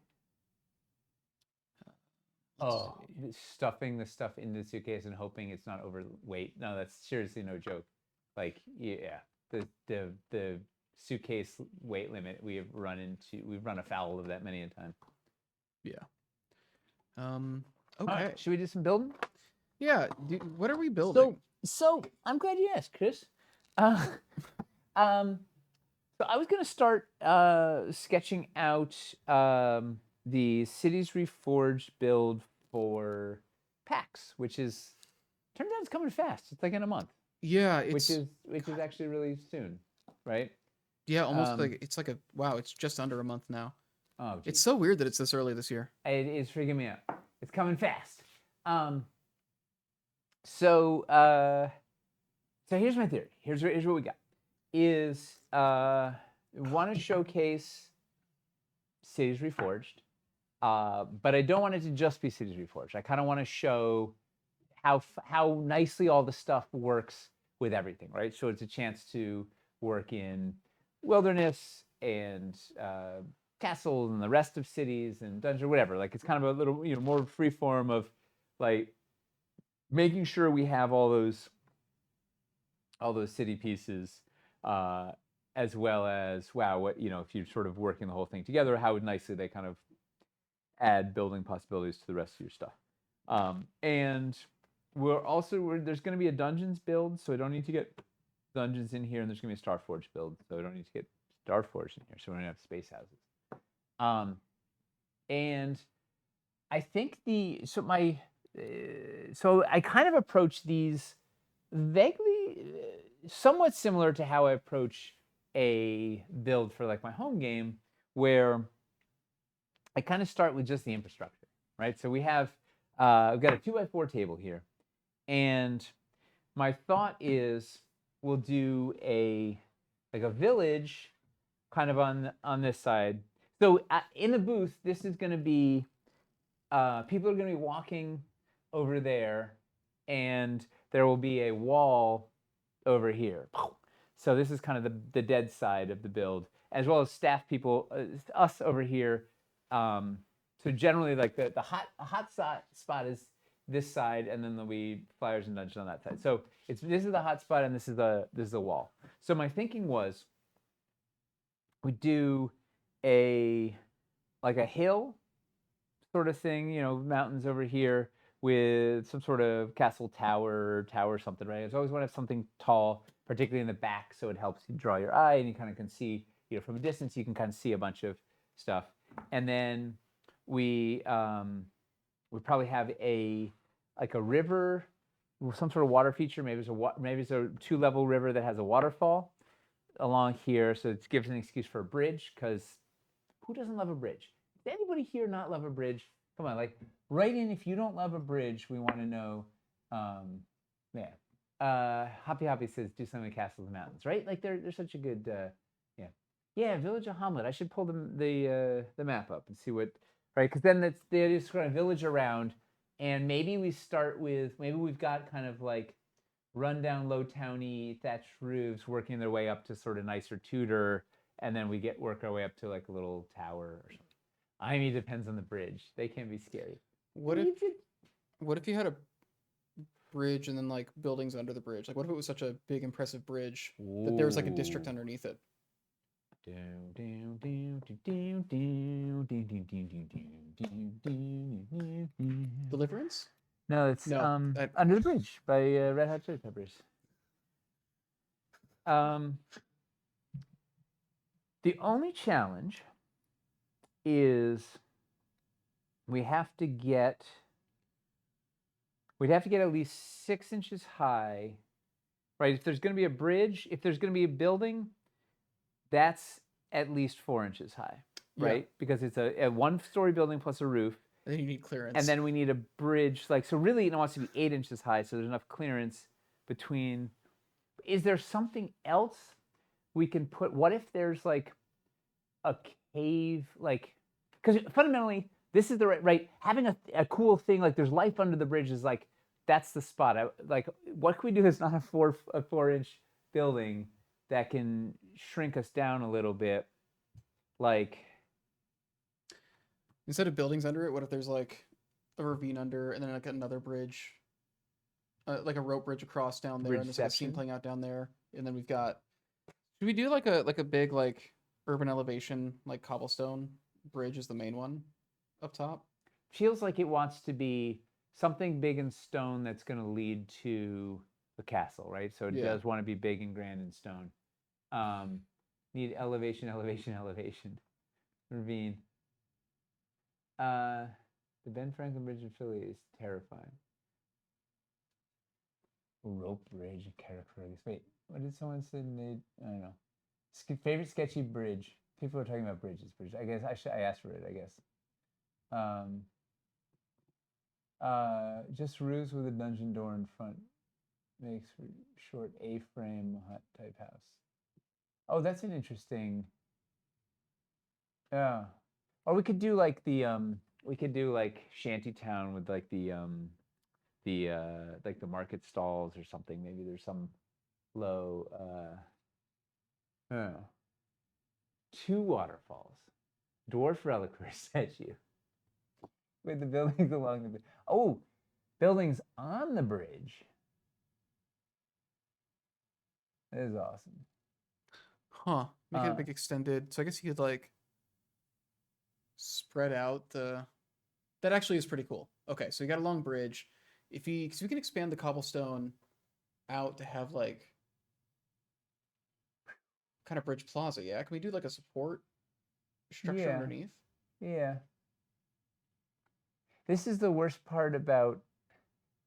Stuffing the stuff into the suitcase and hoping it's not overweight. No, that's seriously no joke. Like, the suitcase weight limit we've run afoul of that many a time. Yeah. Okay. Right, should we do some building? Yeah. What are we building? So I'm glad you asked, Chris. So I was gonna start sketching out the Cities Reforged build for PAX, which turns out it's coming fast. It's like in a month. Yeah, which is actually really soon, right? Yeah, almost it's just under a month now. Oh, geez. It's so weird that it's this early this year. It is freaking me out. It's coming fast. So here's my theory. Here's what we got. Is we want to showcase Cities Reforged, but I don't want it to just be Cities Reforged. I kind of want to show how nicely all the stuff works with everything, right? So it's a chance to work in wilderness and castles and the rest of cities and dungeons, whatever. Like, it's kind of a little, more free form of, like, making sure we have all those city pieces, as well as, what if you're sort of working the whole thing together, how nicely they kind of add building possibilities to the rest of your stuff. And there's going to be a dungeons build, so I don't need to get dungeons in here, and there's gonna be a Starforge build, so we don't need to get Starforge in here, so we don't have space houses. And I think so I kind of approach these vaguely, somewhat similar to how I approach a build for like my home game, where I kind of start with just the infrastructure, right? So we have, I've got a 2x4 table here, and my thought is we'll do like a village kind of on this side. So in the booth, this is going to be, people are going to be walking over there, and there will be a wall over here. So this is kind of the dead side of the build, as well as staff people, us over here. So generally, like the hot spot is this side, and then there'll be flyers and dungeons on that side. So this is the hot spot, and this is the wall. So my thinking was, we do like a hill sort of thing, mountains over here with some sort of castle tower something, right? I always want to have something tall, particularly in the back, so it helps you draw your eye, and you kind of can see, from a distance, you can kind of see a bunch of stuff. And then we probably have a river, some sort of water feature. Maybe it's a 2-level river that has a waterfall along here, so it gives an excuse for a bridge, because who doesn't love a bridge? Does anybody here not love a bridge? Come on, like, write in if you don't love a bridge. We want to know. Hoppy says do something with castles and mountains, right? Like they're such a good, Village of Hamlet. I should pull the map up and see what, right? Because then they're just going to village around, and maybe we've got kind of like rundown, low towny thatched roofs working their way up to sort of nicer Tudor, and then we work our way up to like a little tower or something. I mean, it depends on the bridge. They can be scary. What if you had a bridge and then like buildings under the bridge? Like, what if it was such a big, impressive bridge that there was like a district underneath it? Deliverance? No, it's Under the Bridge by Red Hot Chili Peppers. The only challenge is we'd have to get at least 6 inches high, right? If there's going to be a bridge, if there's going to be a building, that's at least 4 inches high, right? Yeah. Because it's a 1-story building plus a roof. And then you need clearance. And then we need a bridge, so really it wants to be 8 inches high, so there's enough clearance between. Is there something else we can put? What if there's like a cave, because fundamentally this is the right having a cool thing, like there's life under the bridge, is like, that's the spot. What can we do that's not a 4-inch building that can shrink us down a little bit, like. Instead of buildings under it, what if there's like a ravine under, and then like another bridge, like a rope bridge across down there, and there's like a scene playing out down there, and then we've got. Should we do like a big like urban elevation, like cobblestone bridge is the main one up top? Feels like it wants to be something big in stone that's going to lead to the castle, right? So it does want to be big and grand in stone. Need elevation, ravine. The Ben Franklin Bridge in Philly is terrifying. Rope bridge and character. Wait, what did someone say? I don't know. Favorite sketchy bridge. People are talking about bridges. I guess I asked for it. I guess. Just roofs with a dungeon door in front makes for short A-frame hut type house. Oh, that's an interesting. Yeah. Or we could do like Shantytown with like the market stalls or something. Maybe there's some low. 2 waterfalls, dwarf reliquary statue, with the buildings along the. Buildings on the bridge. That is awesome. Huh. Make it a big extended. So I guess you could like spread out the. That actually is pretty cool. Okay, so you got a long bridge. Because we can expand the cobblestone out to have like kind of bridge plaza. Yeah, can we do like a support structure Yeah, underneath? yeah. This is the worst part about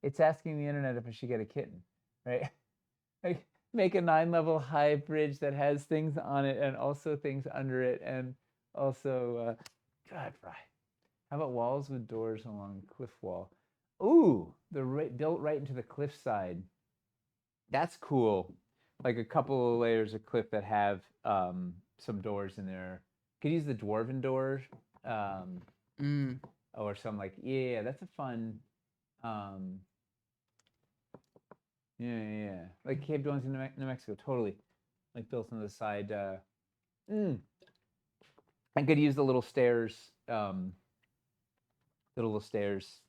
it's asking the internet if it should get a kitten, right? Like make a 9-level high bridge that has things on it and also things under it, and also God, fry. How about walls with doors along the cliff wall? Ooh, built right into the cliff side. That's cool. Like a couple of layers of cliff that have some doors in there. Could use the dwarven door, um, Mm. or some like yeah. That's a fun. Um, yeah. Like cave dwellings in New Mexico, totally. Like built on the side. I could use the little stairs. The little stairs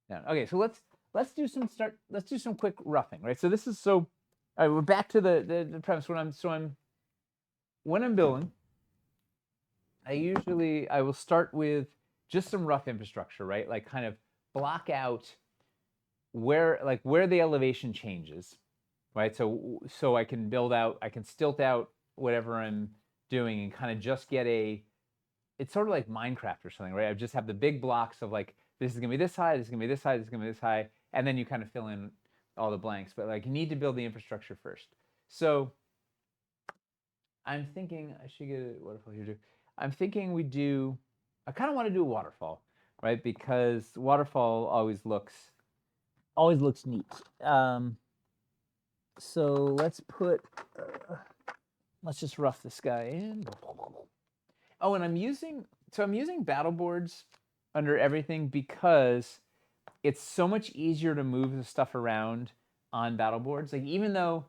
down. Okay, so let's do some quick roughing, right? So this is so. All right, we're back to the premise. When I'm building, I will start with just some rough infrastructure, right? Like kind of block out where the elevation changes, right? So I can I can stilt out whatever I'm doing and kind of just get it's sort of like Minecraft or something, right? I just have the big blocks of like this is gonna be this high, this is gonna be this high, this is gonna be this high, and then you kind of fill in all the blanks. But like you need to build the infrastructure first. So I'm thinking I should get a waterfall here too. I'm thinking we do. I kind of want to do a waterfall, right? Because waterfall always looks neat. So let's just rough this guy in. Oh, and I'm using battle boards under everything because it's so much easier to move the stuff around on battle boards. Like even though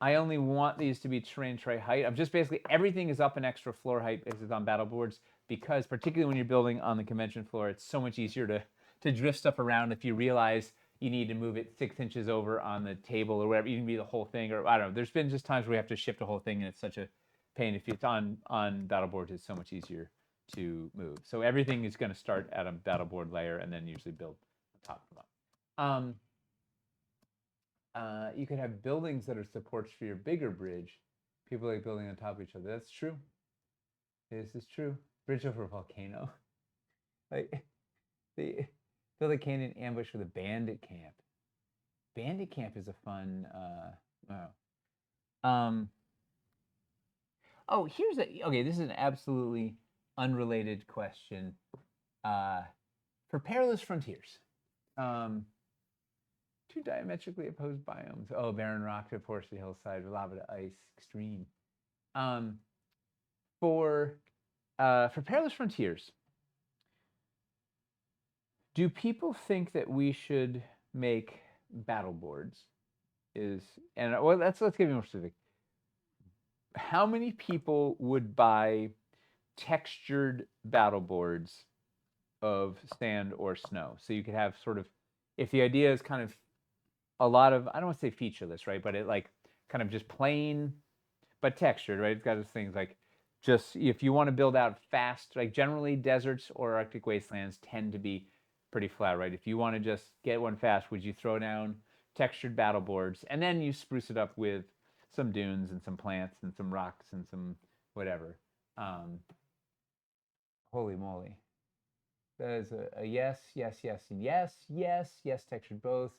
I only want these to be terrain tray height, I'm just basically everything is up an extra floor height as is on battle boards, because particularly when you're building on the convention floor, it's so much easier to drift stuff around if you realize you need to move it 6 inches over on the table or whatever. You can be the whole thing, or I don't know. There's been just times where we have to shift a whole thing, and it's such a pain. If it's on battle boards, it's so much easier to move. So everything is going to start at a battle board layer and then usually build top from up. You could have buildings that are supports for your bigger bridge. People like building on top of each other. That's true. This is true. Bridge over a volcano. Like the build a canyon ambush with a bandit camp. Bandit camp is a fun. Wow. Oh, okay. This is an absolutely unrelated question. For perilous frontiers, two diametrically opposed biomes. Oh, barren rock to forested hillside, lava to ice, extreme. For perilous frontiers, do people think that we should make battle boards? Let's give you more specific. How many people would buy textured battle boards of sand or snow? So you could have sort of, if the idea is kind of a lot of, I don't want to say featureless, right? But it like kind of just plain, but textured, right? It's got those things like just if you want to build out fast, like generally deserts or Arctic wastelands tend to be pretty flat, right? If you want to just get one fast, would you throw down textured battle boards and then you spruce it up with some dunes and some plants and some rocks and some whatever? Holy moly. That is a yes, yes, yes, and yes, yes, yes, textured both.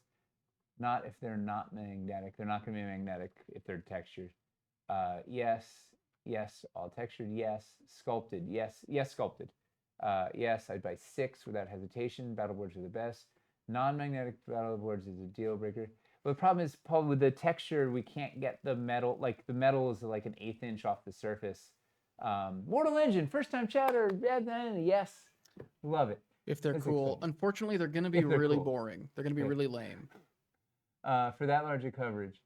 Not if they're not magnetic. They're not going to be magnetic if they're textured. Yes, yes, all textured. Yes, sculpted. Yes, yes, sculpted. Yes, I'd buy 6 without hesitation. Battle boards are the best. Non-magnetic battle boards is a deal breaker. But the problem is, Paul, with the texture, we can't get the metal. Like the metal is like an 1/8 inch off the surface. Mortal Engine, first time chatter. Yes, love it. If they're That's cool. exciting. Unfortunately, they're going to be really cool. boring. They're going to be really lame. For that large a coverage.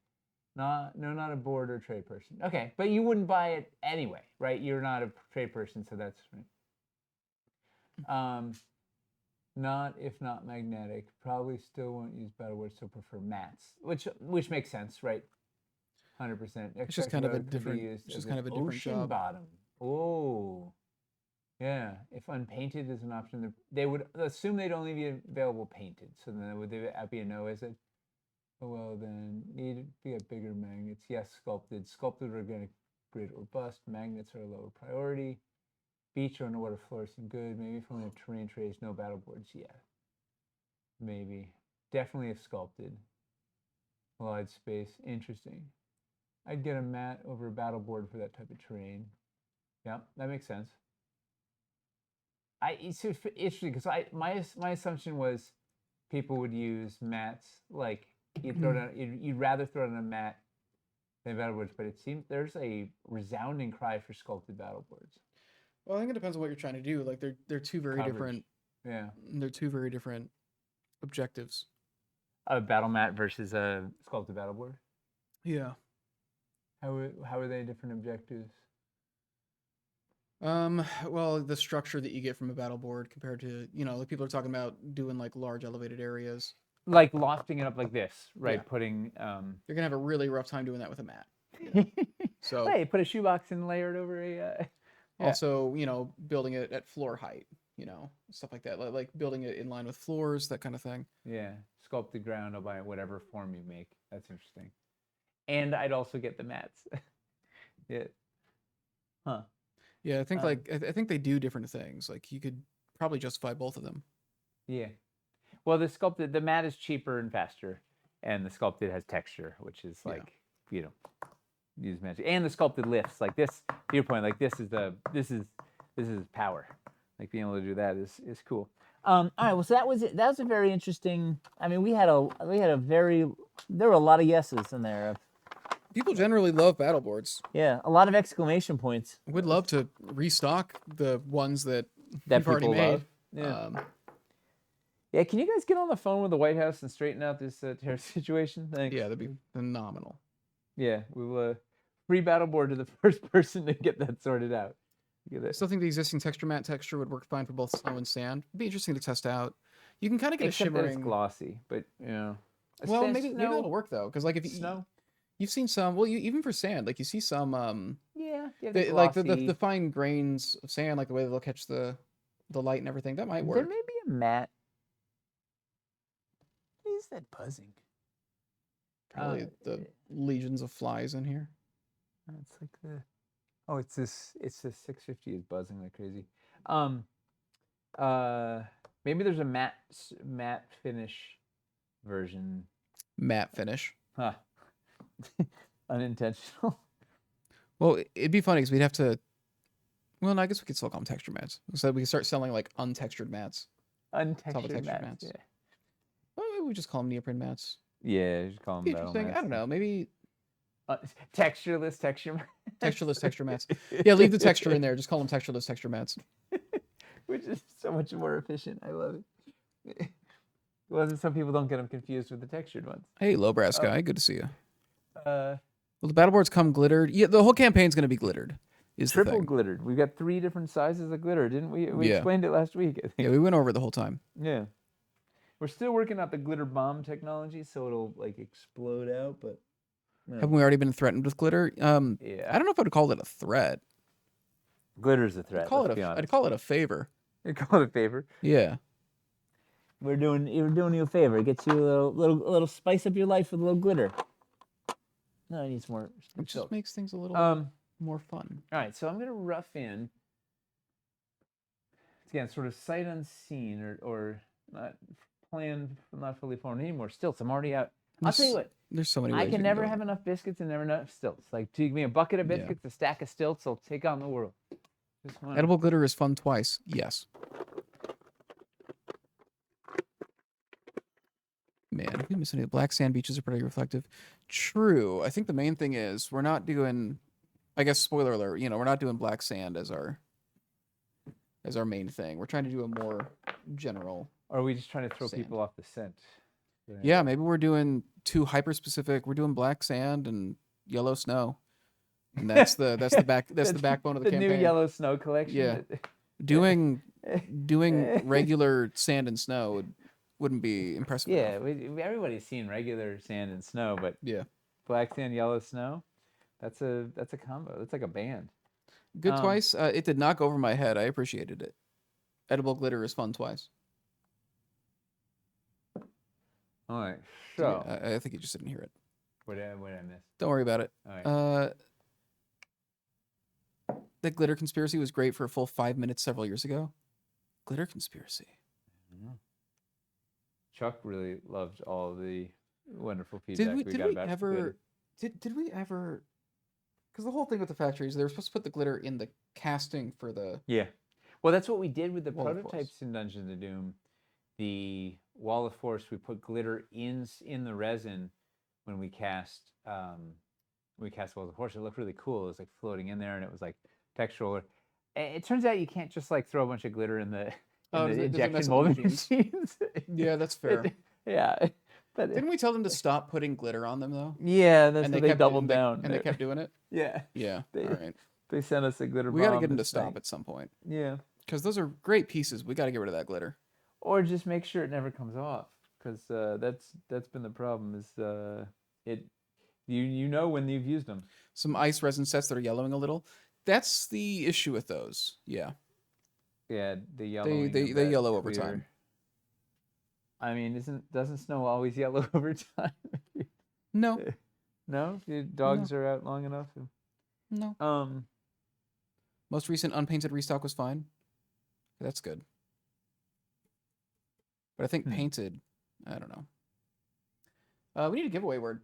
Not a board or tray person. Okay, but you wouldn't buy it anyway, right? You're not a tray person, so that's right. Not if not magnetic. Probably still won't use battle words, so prefer mats, which makes sense, right? 100%. It's just kind of a different. It's just kind of a different ocean job. bottom. Oh, yeah. If unpainted is an option, they would assume they'd only be available painted. So then would they be a no? Is it? Oh, well, then need to be a bigger magnets. Yes, sculpted. Sculpted are going to grid or bust. Magnets are a lower priority. Beach or underwater floor seem good. Maybe if only have terrain trays, no battle boards. Yeah. Maybe. Definitely if sculpted. Wide space. Interesting. I'd get a mat over a battle board for that type of terrain. Yeah, that makes sense. It's interesting because my assumption was people would use mats like you'd throw down you'd rather throw down a mat than battle boards, but it seems there's a resounding cry for sculpted battle boards. Well, I think it depends on what you're trying to do. Like they're two very different. Yeah. They're two very different objectives. A battle mat versus a sculpted battle board. Yeah. How are they different objectives? Well, the structure that you get from a battle board compared to, like people are talking about doing like large elevated areas. Like lofting it up like this, right? Yeah. Putting You're gonna have a really rough time doing that with a mat. So hey, put a shoebox and layer it over a yeah. Also, building it at floor height, stuff like that. Like building it in line with floors, that kind of thing. Yeah. Sculpt the ground by whatever form you make. That's interesting. And I'd also get the mats. Yeah. Huh. Yeah, I think I think they do different things. Like you could probably justify both of them. Yeah. Well, the mat is cheaper and faster, and the sculpted has texture, which is like use magic. And the sculpted lifts like this. To your point, like this is power. Like being able to do that is cool. All right. Well, so that was it. That was a very interesting. I mean, there were a lot of yeses in there. People generally love battle boards. Yeah, a lot of exclamation points. Would love to restock the ones that That we've already people made. love. Yeah. Yeah, can you guys get on the phone with the White House and straighten out this terror situation? Thanks. Yeah, that'd be phenomenal. Yeah, we will free battle board to the first person to get that sorted out. I still think the existing texture mat texture would work fine for both snow and sand. It'd be interesting to test out. You can kind of get Except a shimmering. that it's glossy, but Well, maybe that'll work though, because like if snow. You've seen some. Well, even for sand, like you see some. Yeah, like the fine grains of sand, like the way they'll catch the light and everything. That might work. There may be a mat. What is that buzzing? Probably the legions of flies in here. It's like the. Oh, it's this 650 is buzzing like crazy. Maybe there's a matte finish version. Matte finish. Huh. Unintentional. Well, it'd be funny because we'd have to. Well, no, I guess we could still call them texture mats. So we could start selling like untextured mats. Untextured mats. Yeah. Well, maybe we just call them neoprene mats. Yeah, just call them battle interesting. mats. I don't know. Maybe textureless texture mats. Textureless texture mats. Yeah, leave the texture in there. Just call them textureless texture mats. Which is so much more efficient. I love it. Well, some people don't get them confused with the textured ones. Hey, low brass guy. Good to see you. Well, the battle boards come glittered. Yeah, the whole campaign's going to be glittered. Triple glittered. We've got 3 different sizes of glitter, didn't we? We explained it last week, I think. Yeah, we went over it the whole time. Yeah. We're still working out the glitter bomb technology, so it'll like explode out, but haven't we already been threatened with glitter? Yeah. I don't know if I would call it a threat. Glitter's a threat. I'd call it a favor. You call it a favor? Yeah. We're doing you a favor. It gets you a little spice up your life with a little glitter. No, it needs more. It just makes things a little more fun. All right, so I'm gonna rough in. Again, sort of sight unseen or not planned, not fully formed anymore. Stilts. I'm already out. I'll tell you what. There's so many ways I can never have enough biscuits and never enough stilts. Like, give me a bucket of biscuits, a stack of stilts, I'll take on the world. Edible glitter is fun twice. Yes. Man, if we miss any, black sand beaches are pretty reflective. True. I think the main thing is we're not doing, I guess, spoiler alert, we're not doing black sand as our main thing. We're trying to do a more general. Or are we just trying to throw people off the scent? Yeah, maybe we're doing 2 hyper specific. We're doing black sand and yellow snow. And that's the backbone of the campaign. The new yellow snow collection. Yeah. Doing regular sand and snow wouldn't be impressive. Yeah, everybody's seen regular sand and snow, but black sand, yellow snow, that's a combo. That's like a band. Good twice. It did not go over my head. I appreciated it. Edible glitter is fun twice. All right, so I think you just didn't hear it. What did I miss? Don't worry about it. All right. that glitter conspiracy was great for a full 5 minutes several years ago? Glitter conspiracy. Chuck really loved all the wonderful feedback Did got we about ever glitter. did we ever? Because the whole thing with the factories, they were supposed to put the glitter in the casting for the Yeah. Well, that's what we did with the Wall of Force. prototypes in Dungeons of Doom. The Wall of Force, we put glitter in the resin when we cast Walls of Force. It looked really cool. It was like floating in there, and it was like textural. It turns out you can't just like throw a bunch of glitter in the does it injection mess up the molding machines? machines. Yeah, that's fair. Yeah, but Didn't we tell them to stop putting glitter on them though? yeah, that's And what they they kept doubled down. and they kept doing it. Yeah, Yeah. They- All right. they sent us a glitter bomb. We got to get them to this stop thing. at some point Yeah, because those are great pieces. We got to get rid of that glitter. or just make sure it never comes off, because that's been the problem. Is it you know when you've used them. Some ice resin sets that are yellowing a little. That's the issue with those. Yeah. Yeah, the yellowing. They of that yellow over clear. time. I mean, doesn't snow always yellow over time? No. No, your dogs are out long enough. No. Most recent unpainted restock was fine. That's good. But I think painted, I don't know. We need a giveaway word.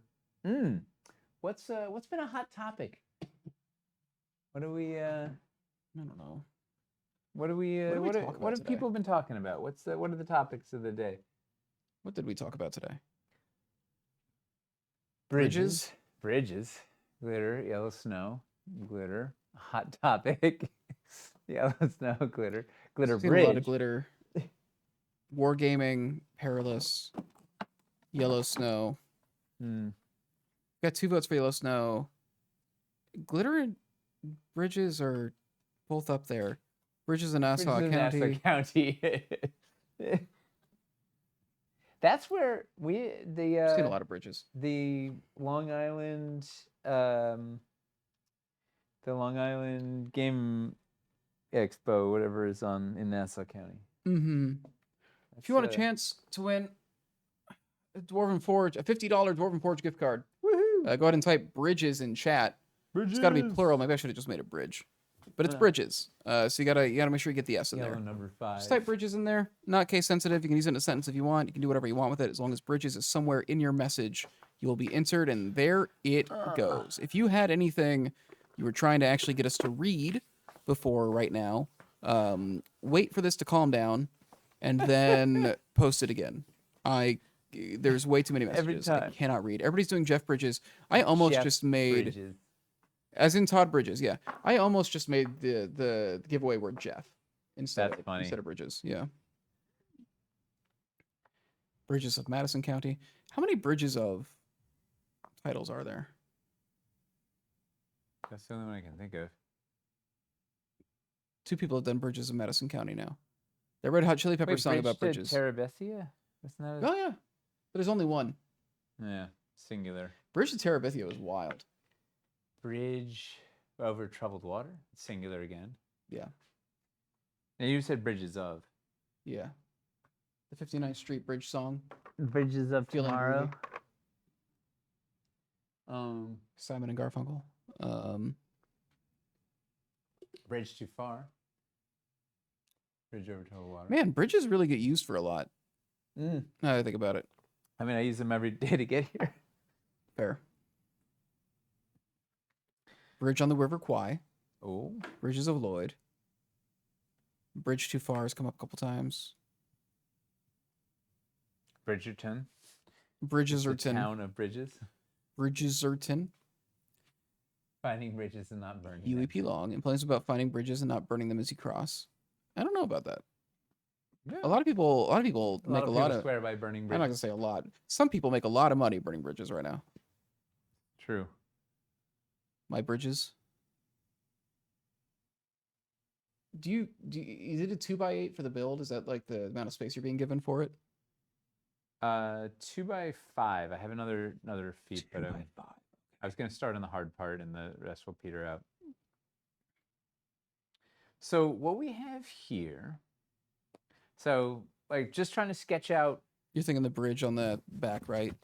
What's been a hot topic? What do we I don't know. what do we What did we what, talk are- about what have today? people been talking about? What are the topics of the day? What did we talk about today? Bridges, glitter, yellow snow, glitter, hot topic, yellow snow, glitter Seen bridge. a lot of glitter. Wargaming, perilous, yellow snow. Got 2 votes for yellow snow. Glitter and bridges are both up there. Bridges in Nassau Bridges in County. Nassau County. That's where I've seen a the lot of bridges. the Long Island Game Expo, whatever is in Nassau County. Mm-hmm. If you want a chance to win a Dwarven Forge, a $50 Dwarven Forge gift card, woohoo! go ahead and type bridges in chat. Bridges. It's got to be plural. Maybe I should have just made a bridge, but it's bridges. So you gotta make sure you get the S in Yellow there. number 5. Just type bridges in there. Not case sensitive. You can use it in a sentence if you want. You can do whatever you want with it. As long as bridges is somewhere in your message, you will be entered, and there it goes. If you had anything you were trying to actually get us to read before right now, wait for this to calm down, and then post it again. There's way too many messages. I cannot read. Everybody's doing Jeff Bridges. I almost Jeff just made, Bridges. as in Todd Bridges. Yeah, I almost just made the giveaway word Jeff instead of Bridges. Yeah. Bridges of Madison County. How many bridges of titles are there? That's the only one I can think of. 2 people have done Bridges of Madison County now. That Red Hot Chili Peppers song about bridges. Terabithia? Isn't that Oh yeah, but there's only one. Yeah, singular. Bridge to Terabithia was wild. Bridge over troubled water? Singular again. Yeah. And you said bridges of. Yeah. The 59th Street Bridge song. Bridges of Feeling tomorrow. Simon and Garfunkel. Bridge too far. Bridge over troubled water. Man, bridges really get used for a lot. Mm. Now that I think about it. I mean, I use them every day to get here. Fair. Bridge on the River Kwai. Oh. Bridges of Lloyd. Bridge too far has come up a couple times. Bridgerton. Bridgeserton. Town of bridges. Bridgeserton. Finding bridges and not burning them. UEP Long. And plans about finding bridges and not burning them as you cross. I don't know about that. Yeah. A lot of people make a lot of swear by burning I'm bridges. not gonna say a lot. Some people make a lot of money burning bridges right now. True. My bridges. Is it a 2x8 for the build? Is that like the amount of space you're being given for it? 2x5. I have another feat, but 2x5. I was gonna start on the hard part, and the rest will peter out. So what we have here. So like just trying to sketch out. You're thinking the bridge on the back, right?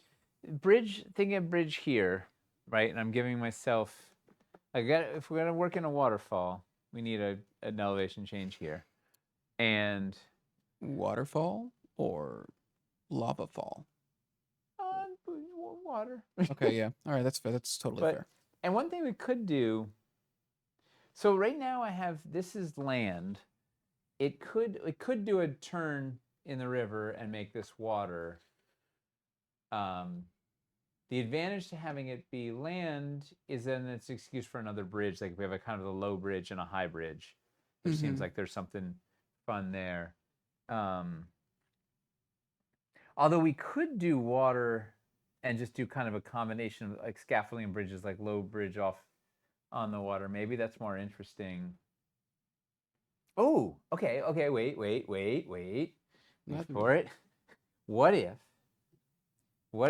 Thinking of bridge here, right? And I'm giving myself. If we're gonna work in a waterfall, We need an elevation change here. And Waterfall or lava fall? uh, water. Okay, yeah. All right, that's fair. That's totally But fair. and one thing we could do. So right now I have this is land. It could do a turn in the river and make this water. Um, the advantage to having it be land is then it's an excuse for another bridge. Like we have a kind of a low bridge and a high bridge. There seems like there's something fun there. Um, although we could do water and just do kind of a combination of like scaffolding and bridges, like low bridge off on the water. Maybe that's more interesting. Oh, okay, okay, wait. Wait for it. What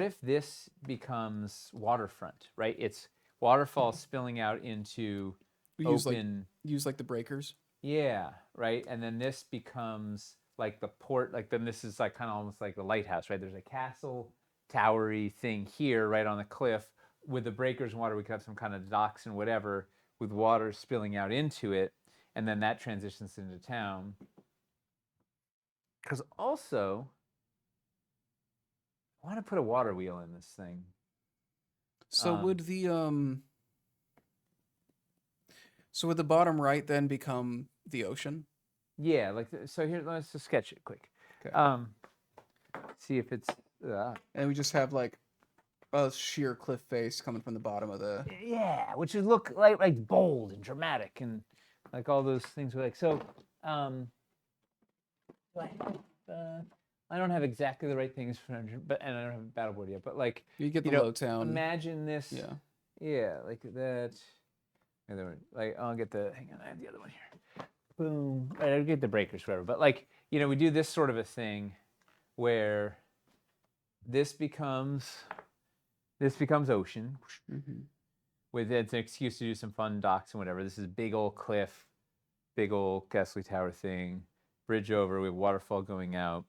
if this becomes waterfront, right? It's waterfall spilling out into We open. use like the breakers. Yeah, right. And then this becomes like the port, like then this is like kind of almost like the lighthouse, right? There's a castle towery thing here, right on the cliff. With the breakers and water, we could have some kind of docks and whatever with water spilling out into it. And then that transitions into town. Because also, I want to put a water wheel in this thing. So would the bottom right then become the ocean? Yeah, like so. Here, let's just sketch it quick. Okay. See if it's. And we just have like a sheer cliff face coming from the bottom of the. Yeah, which would look like bold and dramatic and like all those things. Were like so. Do I have, I don't have exactly the right things for, but and I don't have a battle board yet. But like You get the low town. Imagine this. Yeah. Yeah, like that. Like I'll get the. Hang on, I have the other one here. Boom. I'll get the breakers forever. But like we do this sort of a thing where this becomes ocean. Mm-hmm. With it's an excuse to do some fun docks and whatever. This is big old cliff, big old Castle Tower thing. Bridge over. We have waterfall going out.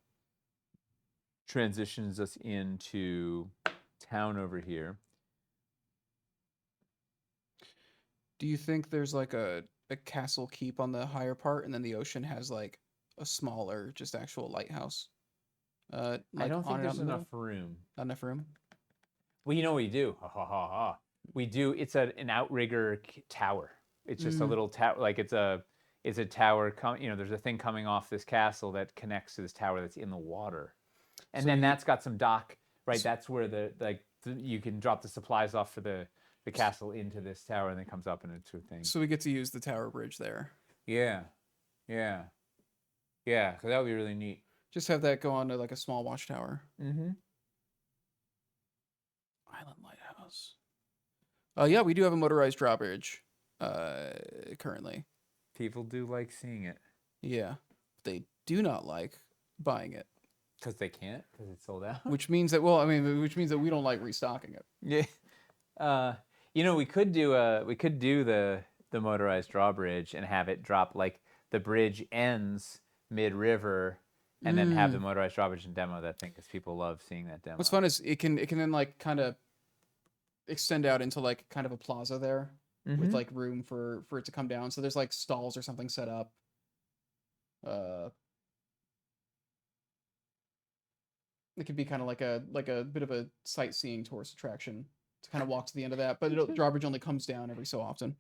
Transitions us into town over here. Do you think there's like a castle keep on the higher part, and then the ocean has like a smaller, just actual lighthouse? Like I don't think there's enough room. Not enough room. Well, you know what we do? Ha ha ha ha. We do. It's an outrigger tower. It's just a little tower. Like it's a tower. There's a thing coming off this castle that connects to this tower that's in the water, and then that's got some dock. Right. That's where you can drop the supplies off for the castle into this tower, and then comes up and into a thing. So we get to use the tower bridge there. Yeah. Because that would be really neat. Just have that go on to like a small watchtower. Mm-hmm. Island lighthouse. Yeah, we do have a motorized drawbridge currently. People do like seeing it. Yeah. They do not like buying it. Because they can't, because it's sold out. Which means that we don't like restocking it. Yeah. We could do the motorized drawbridge and have it drop like the bridge ends mid-river and then have the motorized drawbridge and demo that thing because people love seeing that demo. What's fun is it can then like kind of extend out into like kind of a plaza there with like room for it to come down. So there's like stalls or something set up. It could be kind of like a bit of a sightseeing tourist attraction to kind of walk to the end of that, but drawbridge only comes down every so often.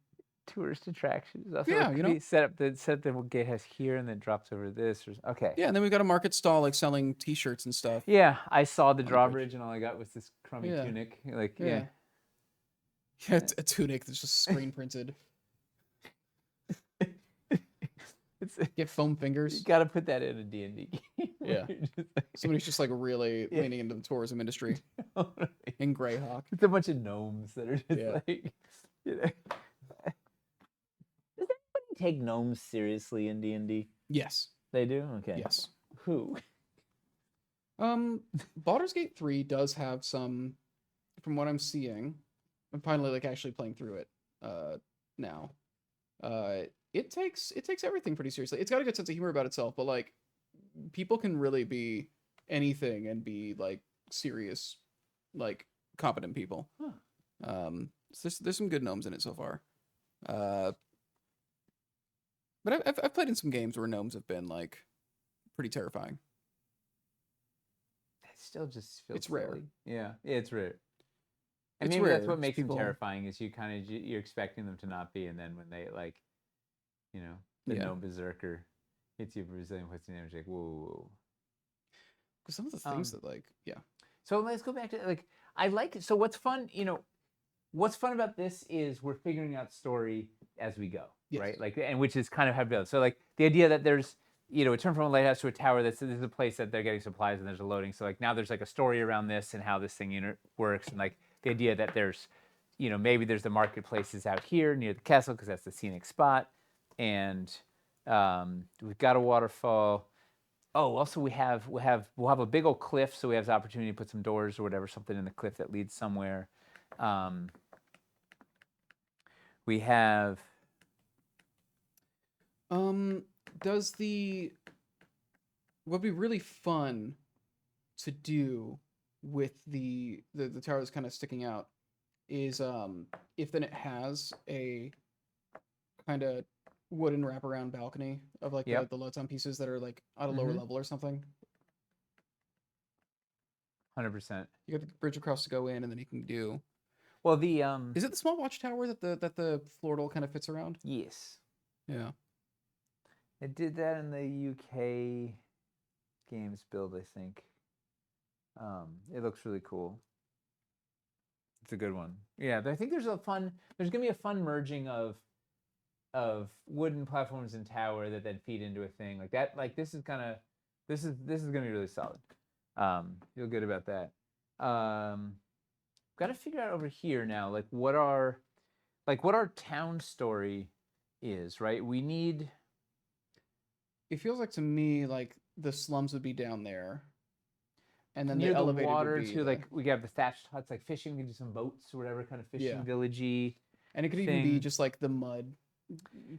Tourist attractions. Yeah, set up the gate has here and then drops over this. Okay. Yeah, and then we've got a market stall like selling T-shirts and stuff. Yeah, I saw the drawbridge and all I got was this crummy tunic. Yeah, it's a tunic that's just screen printed. Get foam fingers. You got to put that in a D&D game. Yeah. Somebody's just like really leaning into the tourism industry in Greyhawk. It's a bunch of gnomes that are just like, Does anybody take gnomes seriously in D&D? Yes. They do? Okay. Yes. Who? Baldur's Gate 3 does have some, from what I'm seeing, I'm finally like actually playing through it now. It takes everything pretty seriously. It's got a good sense of humor about itself, but like people can really be anything and be like serious, like competent people. So there's some good gnomes in it so far. But I've played in some games where gnomes have been like pretty terrifying. It still just feels It's rare. silly. Yeah, it's rare. And It's maybe that's rare. what makes People... them terrifying is you're expecting them to not be, and then when they like, the Yeah. gnome berserker hits you Brazilian puts your name, it's like whoa. Because some of the things that like, yeah. So let's go back to like I like it. So what's fun, what's fun about this is we're figuring out story as we go, Yes. right? Like, and which is kind of how it goes. So like the idea that there's, a turn from a lighthouse to a tower. This is a place that they're getting supplies and there's a loading. So like now there's like a story around this and how this thing works, and like the idea that there's, maybe there's the marketplaces out here near the castle because that's the scenic spot, and we've got a waterfall. Oh, also we'll have a big old cliff, so we have the opportunity to put some doors or whatever, something in the cliff that leads somewhere. We have. Does the... What'd be really fun to do with the tower that's kind of sticking out is if then it has a kind of wooden wraparound balcony of like the loads on pieces that are like at a lower level or something. 100%. You got the bridge across to go in, and then you can do. Well, the is it the small watchtower that the floor kind of fits around? Yes. Yeah. I did that in the UK games build, I think. It looks really cool. It's a good one. Yeah, but I think there's gonna be a fun merging of wooden platforms and tower that then feed into a thing like that. Like this is gonna be really solid. Feel good about that. Got to figure out over here now, like what our town story is, right? We need. It feels like to me like the slums would be down there, and then near the elevated water would be to like we have the thatched huts, like fishing. We can do some boats or whatever kind of fishing villagey. And it could even be just like the mud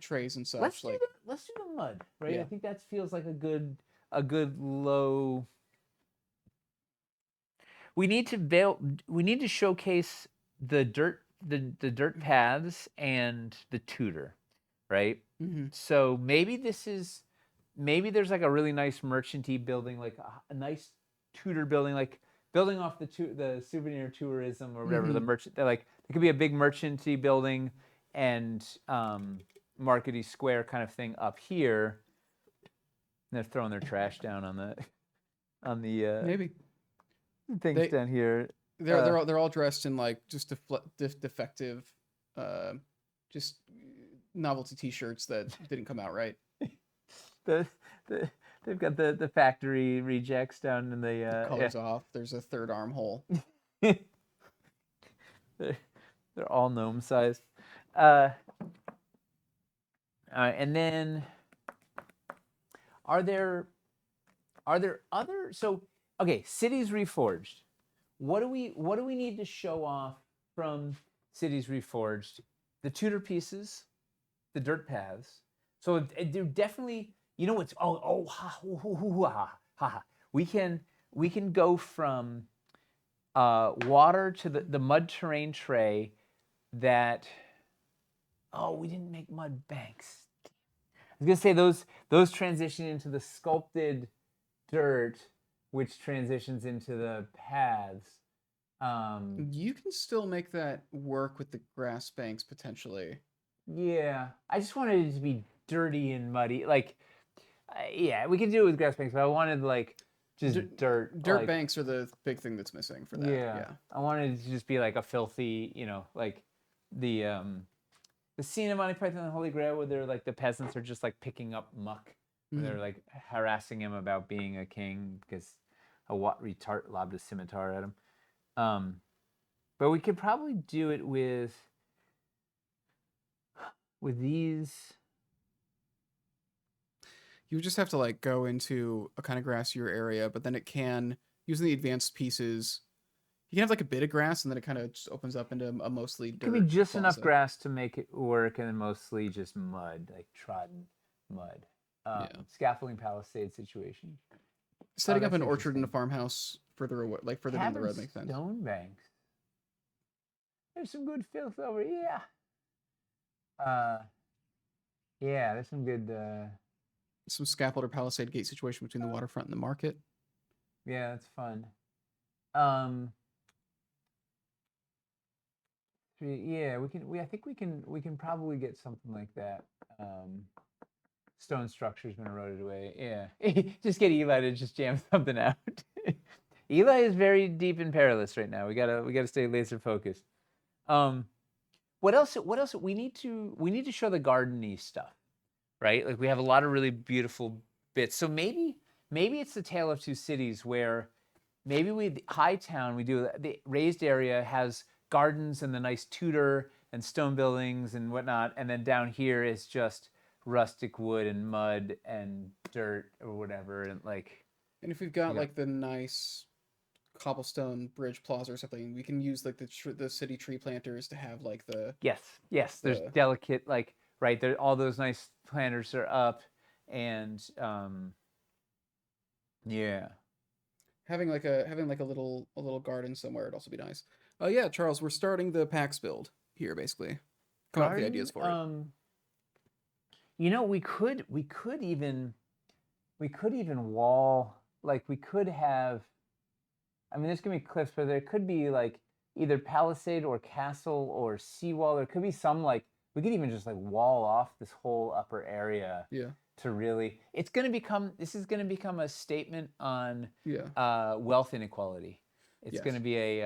trays and such. Let's like let's do the mud, right? Yeah. I think that feels like a good low. We need to showcase the dirt paths and the tutor, right? Mm-hmm. So maybe there's like a really nice merchanty building, like a nice tutor building, like building off the souvenir tourism or whatever. The merchant, like it could be a big merchanty building and markety square kind of thing up here. And they're throwing their trash down on the maybe things down here. They're all dressed in like just defective, just novelty T-shirts that didn't come out right. They've got the factory rejects down in the colors off. There's a third armhole. They're all gnome sized. And then are there other Cities Reforged. What do we need to show off from Cities Reforged? The tutor pieces, the dirt paths. So they're definitely, what's we can go from water to the mud terrain tray that we didn't make mud banks. I was gonna say those transition into the sculpted dirt, which transitions into the paths. You can still make that work with the grass banks potentially. Yeah, I just wanted it to be dirty and muddy. Like, yeah, we can do it with grass banks, but I wanted like just dirt. Dirt banks are the big thing that's missing for that. Yeah. I wanted it to just be like a filthy, like the scene of Monty Python and the Holy Grail where they're like the peasants are just like picking up muck. Mm-hmm. They're like harassing him about being a king because a retard lobbed a scimitar at him. But we could probably do it with these. You would just have to like go into a kind of grassier area, but then it can, using the advanced pieces, you can have like a bit of grass and then it kind of just opens up into a mostly dirt. It could be just enough grass to make it work and then mostly just mud, like trodden mud. Scaffolding palisade situation. Setting up an orchard in a farmhouse further away, like further down the road makes sense. Stone banks. There's some good filth over here. Yeah, there's some good. Some scaffold or palisade gate situation between the waterfront and the market. Yeah, that's fun. Um, yeah, we can. I think we can. We can probably get something like that. Stone structure's been eroded away. Yeah, just get Eli to just jam something out. Eli is very deep in perilous right now. We gotta stay laser focused. Um, what else? What else? We need to show the gardeny stuff, right? Like we have a lot of really beautiful bits. So maybe it's the tale of two cities where maybe Hightown, we do the raised area has gardens and the nice Tudor and stone buildings and whatnot, and then down here is just rustic wood and mud and dirt or whatever, and like. And if we've got Yeah. like the nice cobblestone bridge plaza or something, we can use like the city tree planters to have like Yes. There's the delicate, like, right there. All those nice planters are up, and yeah. having like a little garden somewhere would also be nice. Oh yeah, Charles, we're starting the PAX build here basically. Come up with the Garden. ideas for it. We could even wall, like we could have. I mean, there's gonna be cliffs, but there could be like either palisade or castle or seawall. There could be some, like, we could even just like wall off this whole upper area Yeah. to really. This is gonna become a statement on Yeah. wealth inequality. It's Yes. gonna be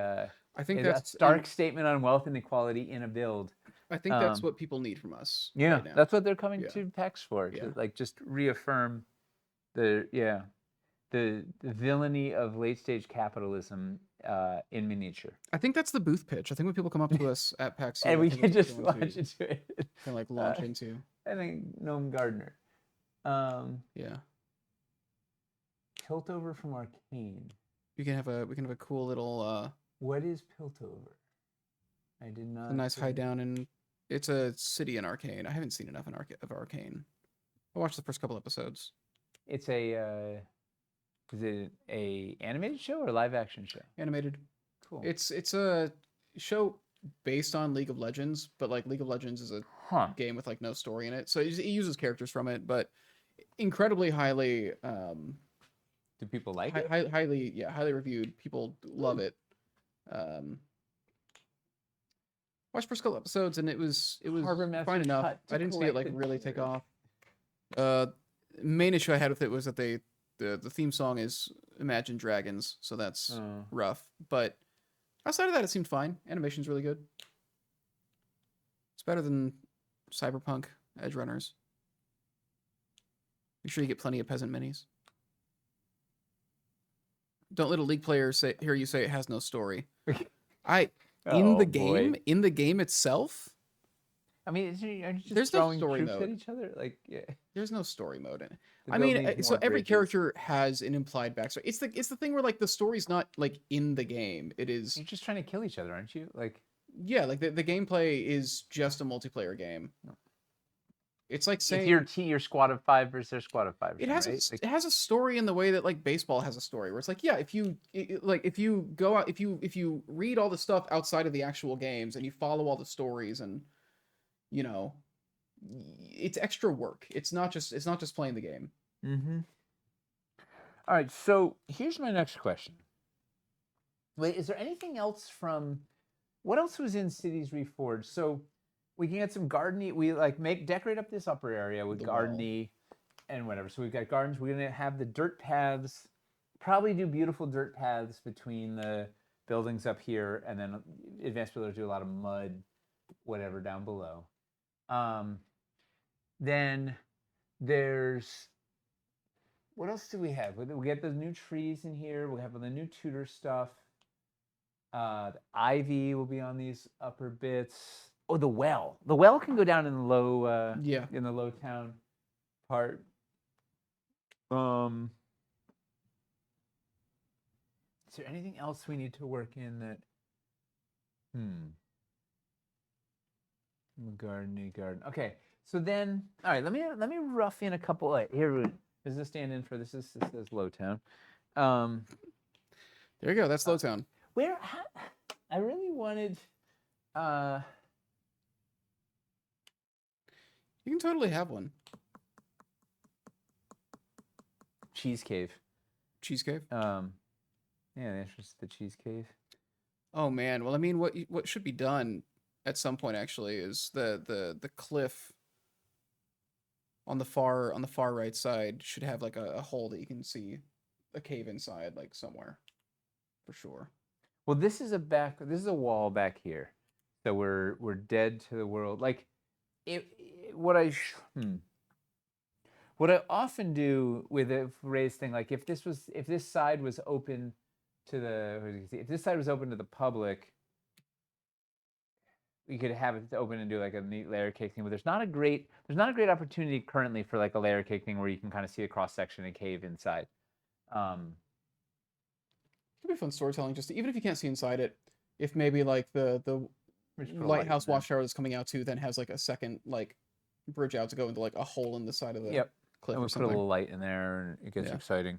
I think a that's stark statement on wealth inequality in a build. I think that's what people need from us Yeah, right now. that's what they're coming Yeah. to PAX for, Yeah. to like just reaffirm the villainy of late stage capitalism in miniature. I think that's the booth pitch. I think when people come up to us at PAX, And I we think can that's just what launch into it. kind of like launch into. I think Gnome Gardener. Yeah. Piltover from Arcane. We can have a cool little What is Piltover? I did not. a nice hide down, and it's a city in Arcane. I haven't seen enough of Arcane. I watched the first couple episodes. It's a. Is it a animated show or a live action show? Animated. Cool. It's a show based on League of Legends, but like League of Legends is a game with like no story in it. So it uses characters from it, but incredibly highly Do people like it? highly reviewed. People love it. Watched first couple episodes and it was fine enough. I didn't see it like really take off. Main issue I had with it was that the theme song is Imagine Dragons, so that's rough. But outside of that, it seemed fine. Animation's really good. It's better than Cyberpunk Edge Runners. Make sure you get plenty of peasant minis. Don't let a League player hear you say it has no story. In the game itself. I mean, aren't you just there's throwing no story troops mode at each other? Like, yeah. There's no story mode in it. The I build mean, needs so more every bridges. character has an implied backstory. It's the thing where like the story's not like in the game. It is. You're just trying to kill each other, aren't you? Like. Yeah, like the gameplay is just a multiplayer game. It's like saying it's your squad of 5 versus their squad of 5. it has right? it has a story in the way that like baseball has a story, where it's like, yeah, if you go out, if you read all the stuff outside of the actual games and you follow all the stories, and you know, it's extra work. It's not just playing the game. Mm-hmm. All right, so here's my next question. Wait, is there anything else from what else was in Cities Reforged? So we can get some gardeny. We like decorate up this upper area with gardeny and whatever. So we've got gardens. We're gonna have the dirt paths. Probably do beautiful dirt paths between the buildings up here, and then advanced builders do a lot of mud, whatever down below. Then there's what else do we have? We get the new trees in here. We have the new Tudor stuff. The ivy will be on these upper bits. Oh, the well. The well can go down in the low. In the low town part. Is there anything else we need to work in that? Garden. Okay, so then, all right. Let me rough in a couple. Here, this is a stand-in for this is Lowtown. There you go. That's Lowtown. Where I really wanted. You can totally have one. Cheese cave. Cheese cave. Yeah, the entrance to the cheese cave. Oh man. Well, I mean, what should be done at some point actually is the cliff on the far right side should have like a hole that you can see a cave inside, like somewhere, for sure. Well, this is a wall back here, so we're dead to the world. Like, what I often do with a raised thing, like if this side was open to if this side was open to the public, we could have it open and do like a neat layer cake thing. But there's not a great opportunity currently for like a layer cake thing where you can kind of see a cross section and cave inside. Could be fun storytelling, just even if you can't see inside it. If maybe like the lighthouse watchtower that's coming out too then has like a second like bridge out to go into like a hole in the side of the cliff, and or we something. put a little light in there, and it gets exciting.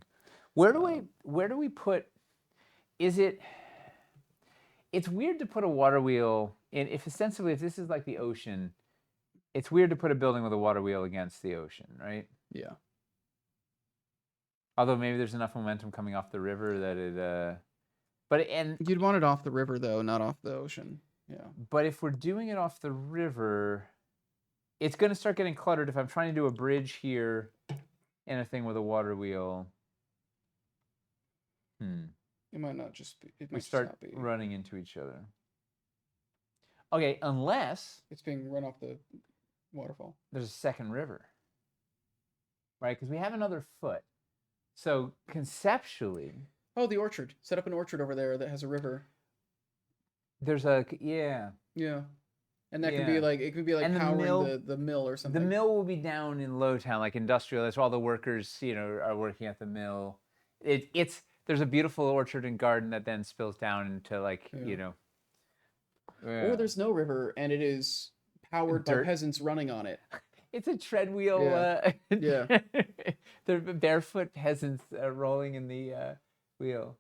Where do we put? It's weird to put a water wheel in. If this is like the ocean, it's weird to put a building with a water wheel against the ocean, right? Yeah. Although maybe there's enough momentum coming off the river that it. You'd want it off the river though, not off the ocean. Yeah. But if we're doing it off the river, it's going to start getting cluttered if I'm trying to do a bridge here and a thing with a water wheel. It might not just be. It might we just start not be. running into each other. Okay, unless it's being run off the waterfall. There's a second river, right? Because we have another foot. So conceptually, the orchard. Set up an orchard over there that has a river. There's yeah, and that can be like it could be like and powering the mill or something. The mill will be down in Lowtown, like industrial. That's where all the workers, are working at the mill. There's a beautiful orchard and garden that then spills down into like Or there's no river and it is powered by peasants running on it. It's a tread wheel. They're barefoot peasants rolling in the wheel.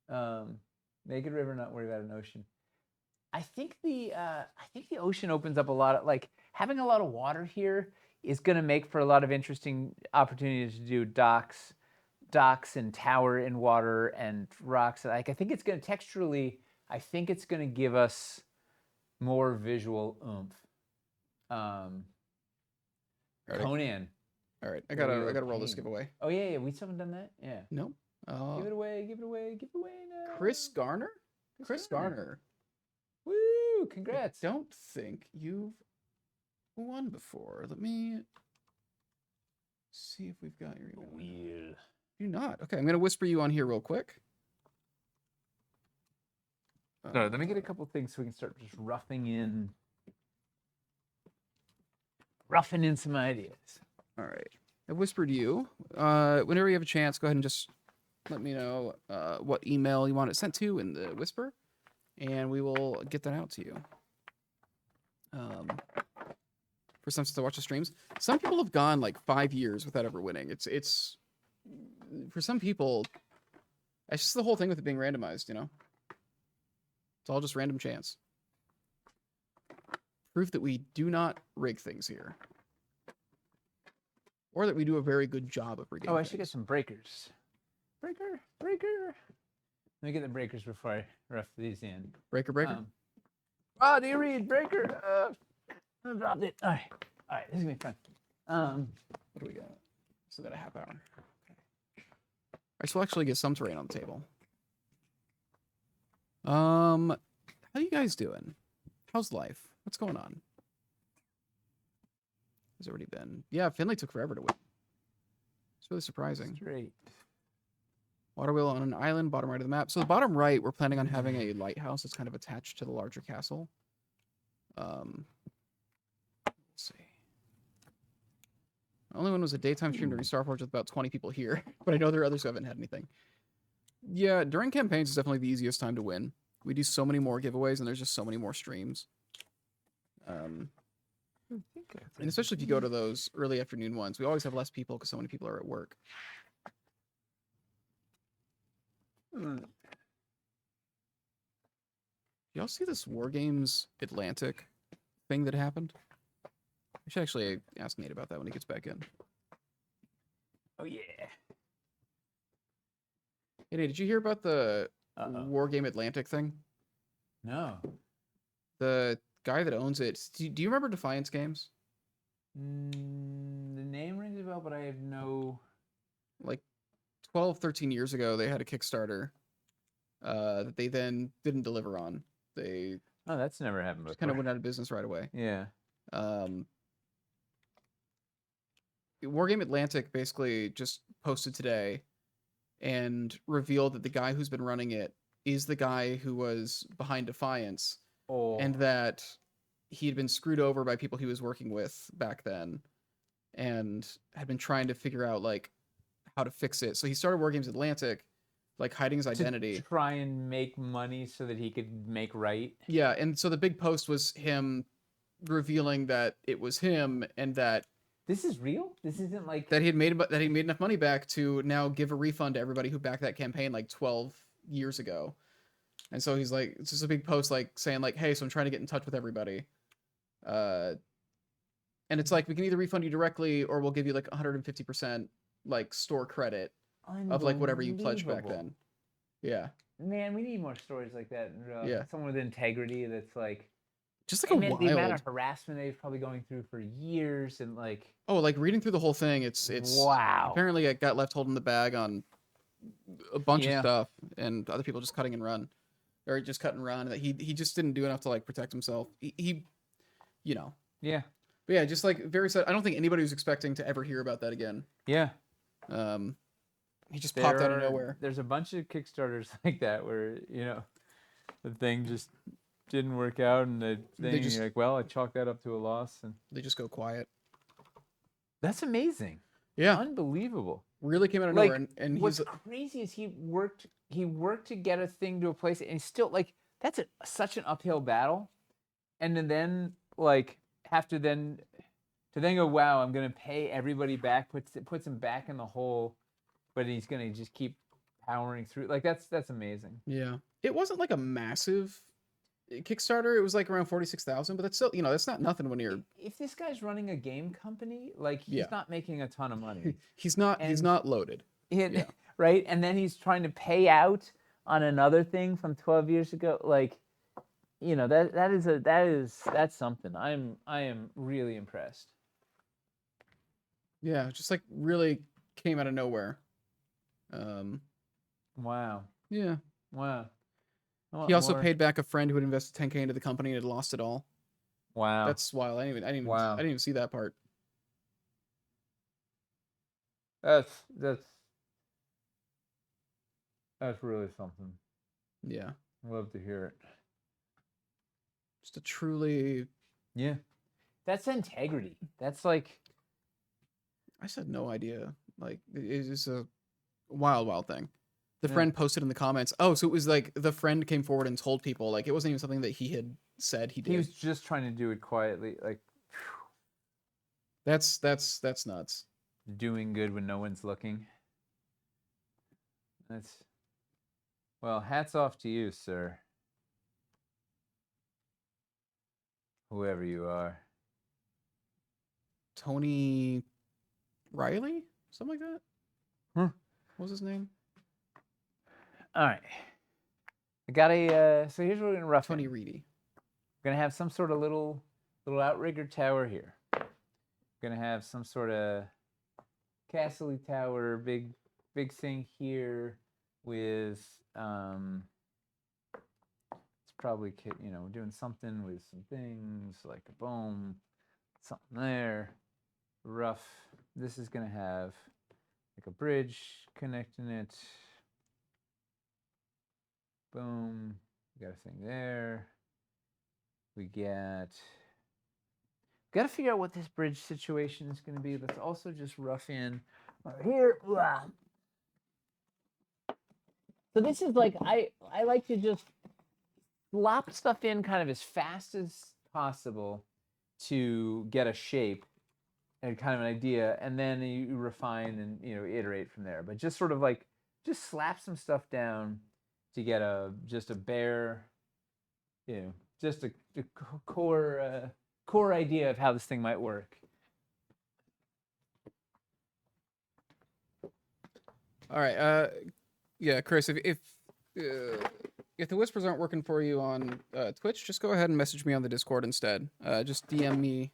Naked river, not worry about an ocean. I think the ocean opens up a lot of, like, having a lot of water here is going to make for a lot of interesting opportunities to do docks and tower in water and rocks. Like, I think it's going to texturally, give us more visual oomph. Conan. All right, I gotta roll this giveaway. Oh yeah, we still haven't done that. Yeah. Nope. Give it away now. Chris Garner. Chris Garner. Woo! Congrats. I don't think you've won before. Let me see if we've got your email. Weird. You're not. Okay, I'm gonna whisper you on here real quick. No, let me get a couple things so we can start just roughing in some ideas. All right. I whispered you. Whenever you have a chance, go ahead and just let me know what email you want it sent to in the whisper, and we will get that out to you. For some to watch the streams, some people have gone like 5 years without ever winning. It's for some people, it's just the whole thing with it being randomized. It's all just random chance. Proof that we do not rig things here. Or that we do a very good job of rigging I should get some breakers. Breaker. Let me get the breakers before I rough these in. Breaker. Do you read breaker? I dropped it. All right, this is going to be fun. What do we got? So got a half hour. Okay. I should actually get some terrain on the table. How you guys doing? How's life? What's going on? Has already been. Yeah, Finley took forever to win. It's really surprising. Straight. Water wheel on an island, bottom right of the map. So the bottom right, we're planning on having a lighthouse that's kind of attached to the larger castle. Let's see. The only one was a daytime stream during Starforge with about 20 people here, but I know there are others who haven't had anything. Yeah, during campaigns is definitely the easiest time to win. We do so many more giveaways, and there's just so many more streams. And especially if you go to those early afternoon ones, we always have less people because so many people are at work. Y'all see this War Games Atlantic thing that happened? I should actually ask Nate about that when he gets back in. Oh yeah. Hey, Nate, did you hear about the Uh-oh. Wargame Atlantic thing? No. The guy that owns it. Do you remember Defiance Games? The name rings a bell, but I have no. Like 12, 13 years ago, they had a Kickstarter that they then didn't deliver on. They Oh, that's never happened just before. kind of went out of business right away. Yeah. Wargame Atlantic basically just posted today and revealed that the guy who's been running it is the guy who was behind Defiance, Oh. and that he had been screwed over by people he was working with back then and had been trying to figure out like how to fix it. So he started Wargames Atlantic, like hiding his identity. To try and make money so that he could make right. Yeah, and so the big post was him revealing that it was him and that This is real? This isn't like that he made enough money back to now give a refund to everybody who backed that campaign like 12 years ago. And so he's like, it's just a big post like saying like, hey, so I'm trying to get in touch with everybody. And it's like, we can either refund you directly or we'll give you like 150% like store credit of like whatever you pledged back then. Yeah. Man, we need more stories like that. Yeah. Someone with integrity that's like just like the amount of harassment they've probably going through for years and like like reading through the whole thing, it's wow. Apparently it got left holding the bag on a bunch of stuff and other people just cutting and run. Or just cut and run. That he just didn't do enough to like protect himself. He you know. Yeah. But yeah, just like very sad. I don't think anybody was expecting to ever hear about that again. Yeah. He just popped out of nowhere. There's a bunch of Kickstarters like that where, you know, the thing just didn't work out and you're like, well, I chalked that up to a loss and they just go quiet. That's amazing. Yeah. Unbelievable. Really came out of nowhere and what's crazy is he worked to get a thing to a place and he's still like that's such an uphill battle. And then like have to then go, wow, I'm gonna pay everybody back, puts him back in the hole, but he's gonna just keep powering through. Like that's amazing. Yeah. It wasn't like a massive Kickstarter. It was like around 46,000, but that's still, you know, that's not nothing when you're. If this guy's running a game company, like he's not making a ton of money. He's not loaded. Yeah. Right? And then he's trying to pay out on another thing from 12 years ago. Like, you know, that's something. I am really impressed. Yeah, just like really came out of nowhere. Wow. Yeah. Wow. He also paid back a friend who had invested 10K into the company and had lost it all. Wow. That's wild. I didn't even see that part. That's really something. Yeah. Love to hear it. Just a truly. Yeah. That's integrity. That's like. I just had no idea. Like, it's a wild thing. The friend posted in the comments, oh, so it was like the friend came forward and told people, like it wasn't even something that he had said he did. He was just trying to do it quietly, like. That's nuts. Doing good when no one's looking. Well, hats off to you, sir. Whoever you are. Tony Riley? Something like that? Huh. What was his name? All right. I got so here's what we're going to rough Tony in. Reedy. We're going to have some sort of little outrigger tower here. We're going to have some sort of castle-y tower, big thing here with, it's probably, you know, doing something with some things like a boom, something there, rough. This is going to have like a bridge connecting it. Boom. We got a thing there. We got to figure out what this bridge situation is going to be. Let's also just rough in right here. Wow. So this is like, I like to just slop stuff in kind of as fast as possible to get a shape and kind of an idea, and then you refine and, you know, iterate from there. But just sort of like, just slap some stuff down to get just a bare, you know, just a core core idea of how this thing might work. All right. Yeah, Chris, if the whispers aren't working for you on Twitch, just go ahead and message me on the Discord instead. Just DM me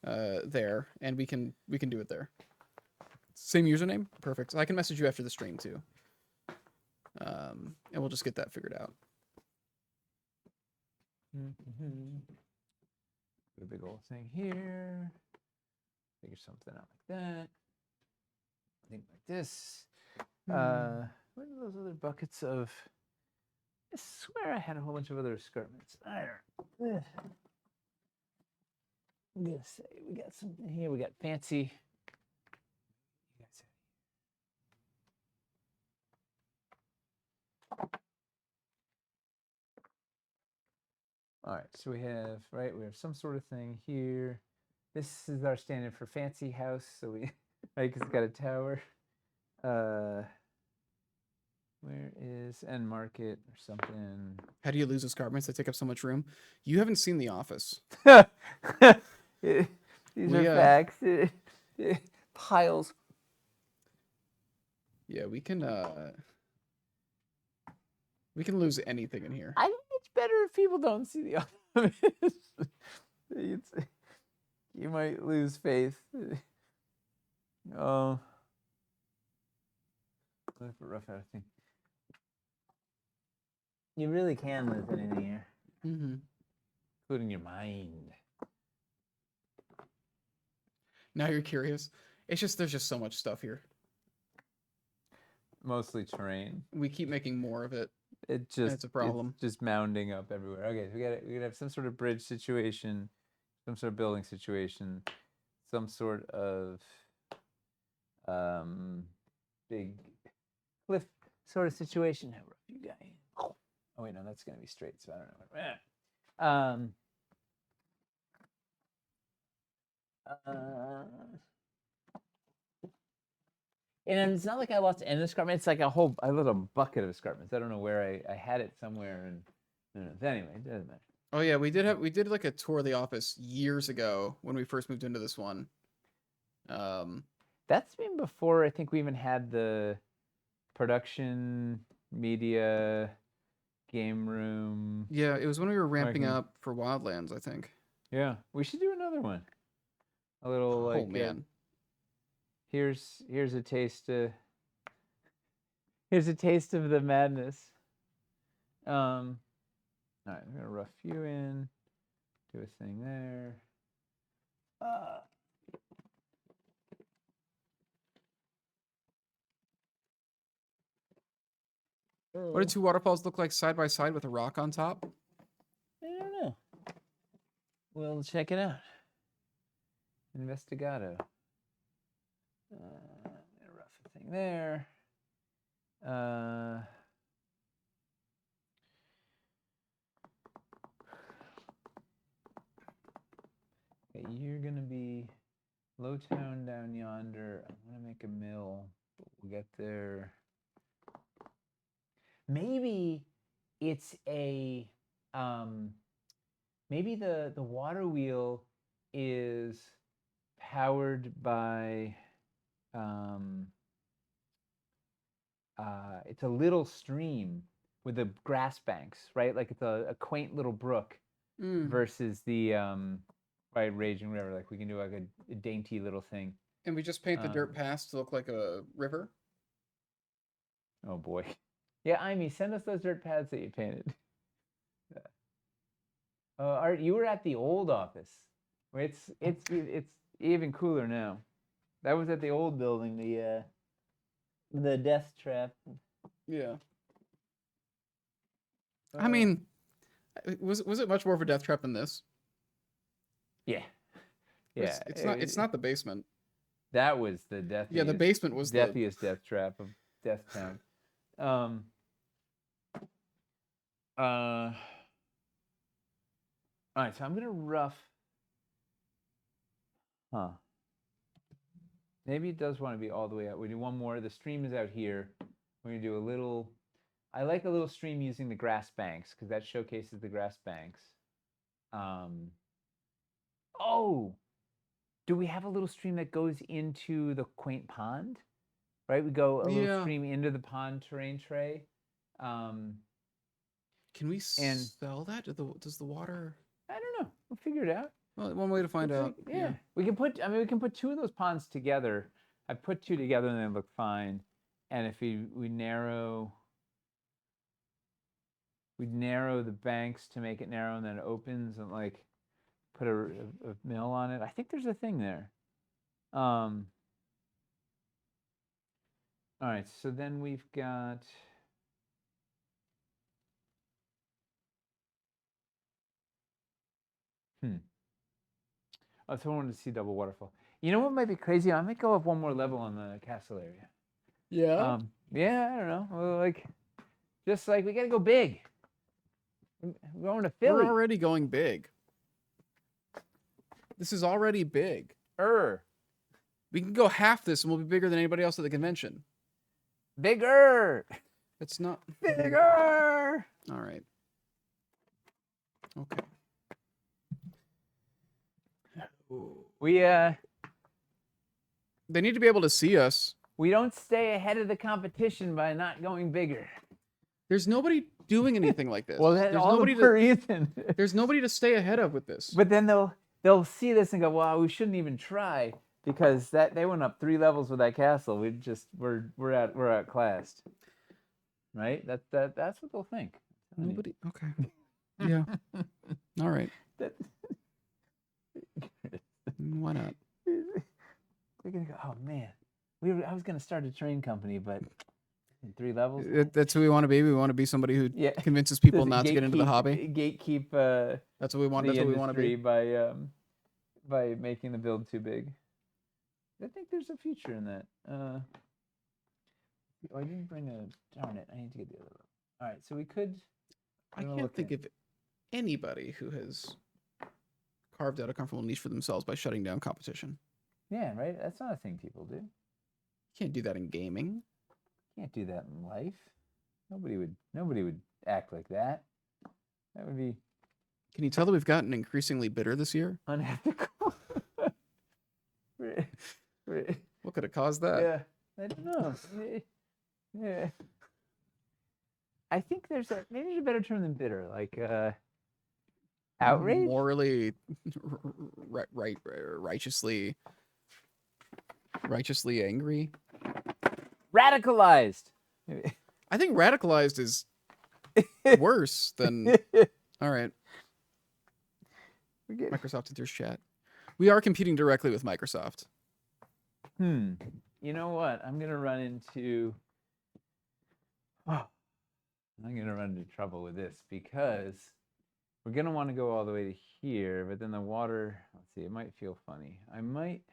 there, and we can do it there. Same username, perfect. I can message you after the stream too, and we'll just get that figured out. Put a big old thing here. Figure something out like that. Think like this. What are those other buckets of? I swear I had a whole bunch of other escarpments. I don't know. I'm gonna say we got something here. We got fancy. All right, so we have some sort of thing here. This is our standard for fancy house. So we right, 'cause it's got a tower. Where is end market or something? How do you lose escarpments that take up so much room? You haven't seen The Office. These are facts. Piles. Yeah, we can lose anything in here. I think it's better if people don't see The Office. You might lose faith. Oh. Look for rough out thing. You really can lose anything here. Including your mind. Now you're curious. It's just there's just so much stuff here. Mostly terrain. We keep making more of it. It's a problem. It's just mounding up everywhere. Okay, so we gotta have some sort of bridge situation, some sort of building situation, some sort of big cliff sort of situation. How rough you got? Oh wait, no, that's gonna be straight, so I don't know. And it's not like I lost any escarpment. It's like a little bucket of escarpments. I don't know where I had it somewhere, and anyway, it doesn't matter. Oh yeah, we did like a tour of the office years ago when we first moved into this one. That's been before I think we even had the production media game room. Yeah, it was when we were ramping up for Wildlands, I think. Yeah, we should do another one. A little like. Oh man. Here's a taste. Here's a taste of the madness. All right, I'm gonna rough you in. Do a thing there. What do two waterfalls look like side by side with a rock on top? I don't know. We'll check it out. Investigado. Rough thing there. Okay, you're gonna be low town down yonder. I'm gonna make a mill, but we'll get there. Maybe it's a maybe the water wheel is powered by it's a little stream with the grass banks, right? Like it's a quaint little brook versus the raging river. Like we can do like a dainty little thing. And we just paint the dirt paths to look like a river. Oh boy. Yeah, Amy, send us those dirt paths that you painted. Art, you were at the old office. It's even cooler now. That was at the old building, the death trap. Yeah. I mean, was it much more of a death trap than this? Yeah. Yeah. It's not the basement. That was the deathiest. Yeah, the basement was deathiest death trap of Death Town. All right, so I'm gonna rough. Maybe it does want to be all the way out. We do one more. The stream is out here. We're gonna do a little. I like a little stream using the grass banks because that showcases the grass banks. Oh, do we have a little stream that goes into the quaint pond? Right, we go a little Yeah. stream into the pond terrain tray. Can we And sell that? Does the water? I don't know. We'll figure it out. Well, one way to find Looks out. like- yeah. We can put. I mean, we can put 2 of those ponds together. I put 2 together and they look fine. And if we narrow the banks to make it narrow, and then it opens and like put a mill on it. I think there's a thing there. All right. So then we've got. Oh, so I wanted to see double waterfall. You know what might be crazy? I might go up 1 more level on the castle area. Yeah. Yeah, I don't know. Well, like, just like we gotta go big. We're going to Philly. We're already going big. This is already big. We can go half this and we'll be bigger than anybody else at the convention. Bigger. It's not Bigger. all right. Okay. We They need to be able to see us. we don't stay ahead of the competition by not going bigger. There's nobody doing anything like this. Well, that's there's all nobody the reason. There's nobody to stay ahead of with this. But then they'll see this and go, "Well, we shouldn't even try because that they went up 3 levels with that castle. We're outclassed." Right? That's what they'll think. Nobody. Okay. Yeah. All right. That, Why not? they're gonna go, "Oh man, I was gonna start a train company, but 3 levels." That's who we want to be. We want to be somebody who Yeah. convinces people Does it not to get into the hobby. Gatekeep That's what we want. the That's what we want to industry be. by making the build too big. I think there's a future in that. Oh, I didn't bring a. Darn it! I need to get the other one. All right, so we could. I can't think of anybody who has carved out a comfortable niche for themselves by shutting down competition. Yeah, right. That's not a thing people do. Can't do that in gaming. Can't do that in life. Nobody would act like that. That would be Can you tell that we've gotten increasingly bitter this year? unethical. Right. What could have caused that? Yeah, I don't know. Yeah, I think maybe there's a better term than bitter, like outrage. Morally, righteously angry. Radicalized. I think radicalized is worse than. All right. Microsoft enters chat. We are competing directly with Microsoft. You know what? I'm gonna run into trouble with this because we're gonna want to go all the way to here, but then the water. Let's see. It might feel funny. I might.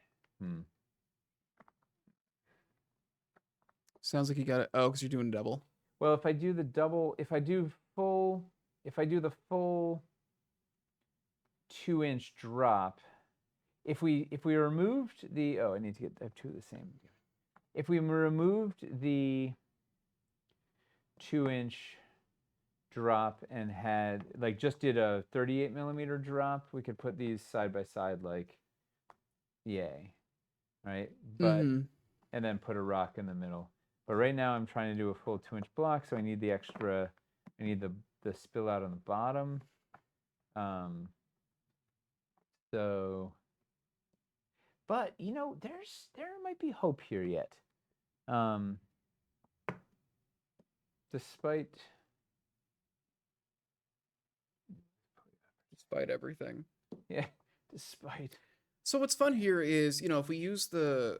Sounds like you got it. Oh, because you're doing double. Well, if I do the double, if I do the full 2-inch drop, if we removed the I need to get I have 2 of the same. If we removed the 2-inch drop and had just did a 38 millimeter drop, we could put these side by side like yay, right? But and then put a rock in the middle. But right now I'm trying to do a full 2-inch block, so I need the extra. I need the spill out on the bottom. So, but there might be hope here yet. Despite everything. Yeah, despite. So what's fun here is, if we use the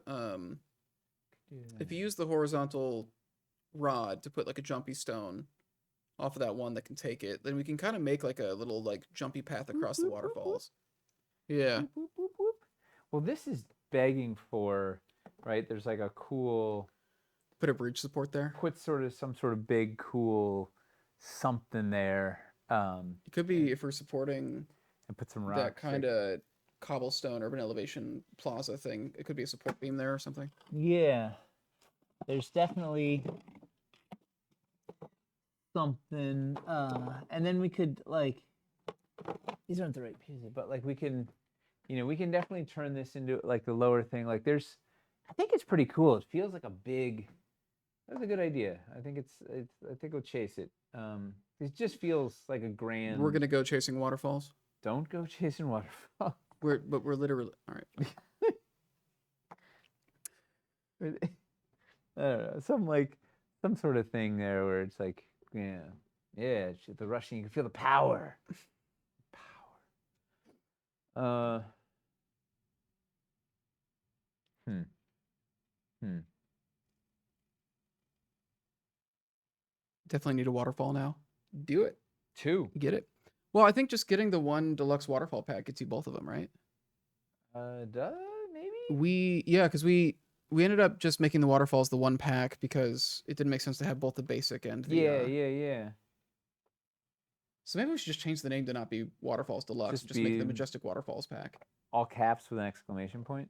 if you use the horizontal rod to put like a jumpy stone off of that one that can take it, then we can kind of make like a little jumpy path across the waterfalls. Yeah. Well, this is begging for, right? There's like a cool. Put a bridge support there. Put some sort of big cool something there. It could be if we're supporting and put some rocks. That kind of cobblestone urban elevation plaza thing. It could be a support beam there or something. Yeah, there's definitely something. And then we could these aren't the right pieces, but we can we can definitely turn this into like the lower thing. Like I think it's pretty cool. It feels like a big. That's a good idea. I think I think we'll chase it. It just feels like a grand. We're gonna go chasing waterfalls. Don't go chasing waterfall. But we're literally all right. I don't know, some sort of thing there where it's like, yeah, the rushing. You can feel the power. Power. Hmm. Definitely need a waterfall now. Do it. 2. Get it. Well, I think just getting the 1 deluxe waterfall pack gets you both of them, right? Maybe. Because we ended up just making the waterfalls the 1 pack because it didn't make sense to have both the basic and the. Yeah. So maybe we should just change the name to not be Waterfalls Deluxe. Just make the Majestic Waterfalls pack. All caps with an exclamation point.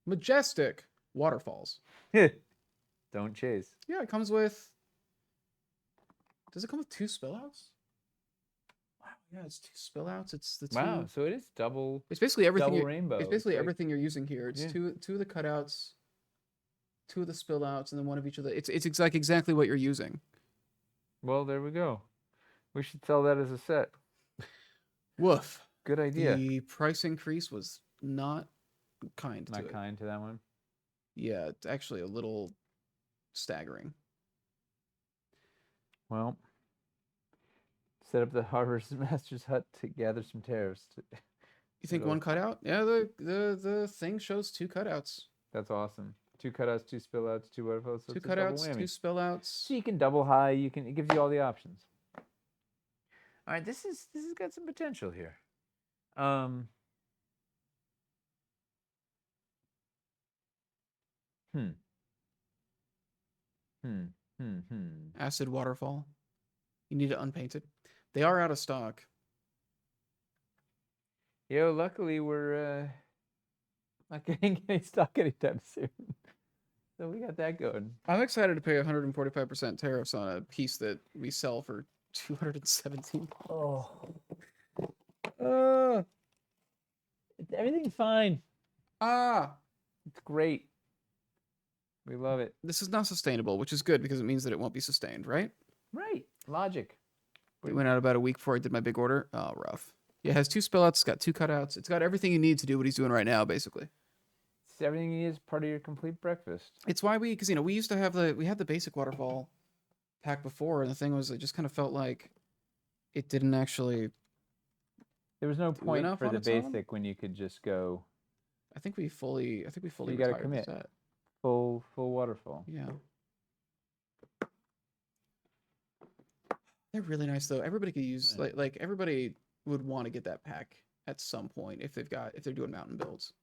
Majestic Waterfalls. Don't chase. Yeah, it comes with. Does it come with 2 spillouts? Wow, yeah, it's 2 spillouts. It's the 2. Wow, so it is double. It's basically everything. Double rainbow. It's basically everything you're using here. It's Yeah. two of the cutouts, 2 of the spillouts, and then 1 of each of the. It's like exactly what you're using. Well, there we go. We should sell that as a set. Woof. Good idea. The price increase was not kind. Not kind to that one. Yeah, it's actually a little staggering. Well, set up the Harvest Master's hut to gather some tariffs. You think 1 cutout? Yeah, the thing shows 2 cutouts. That's awesome. 2 cutouts, 2 spillouts, 2 waterfalls. So 2 cutouts, 2 spillouts. So you can double high. It gives you all the options. All right, this has got some potential here. Acid waterfall. You need it unpainted. They are out of stock. Luckily we're not getting any stock anytime soon. So we got that going. I'm excited to pay 145% tariffs on a piece that we sell for 217. Oh. Everything's fine. It's great. We love it. This is not sustainable, which is good because it means that it won't be sustained, right? Right. Logic. It went out about a week before I did my big order. Oh, rough. Yeah, it has 2 spillouts. It's got 2 cutouts. It's got everything you need to do what he's doing right now, basically. It's everything you need is part of your complete breakfast. It's why because we used to have we had the basic waterfall pack before, and the thing was, it just kind of felt like it didn't actually. There was no point for the basic when you could just go. I think we fully. You got to commit. Full waterfall. Yeah. They're really nice though. Everybody could use like everybody would want to get that pack at some point if they're doing mountain builds.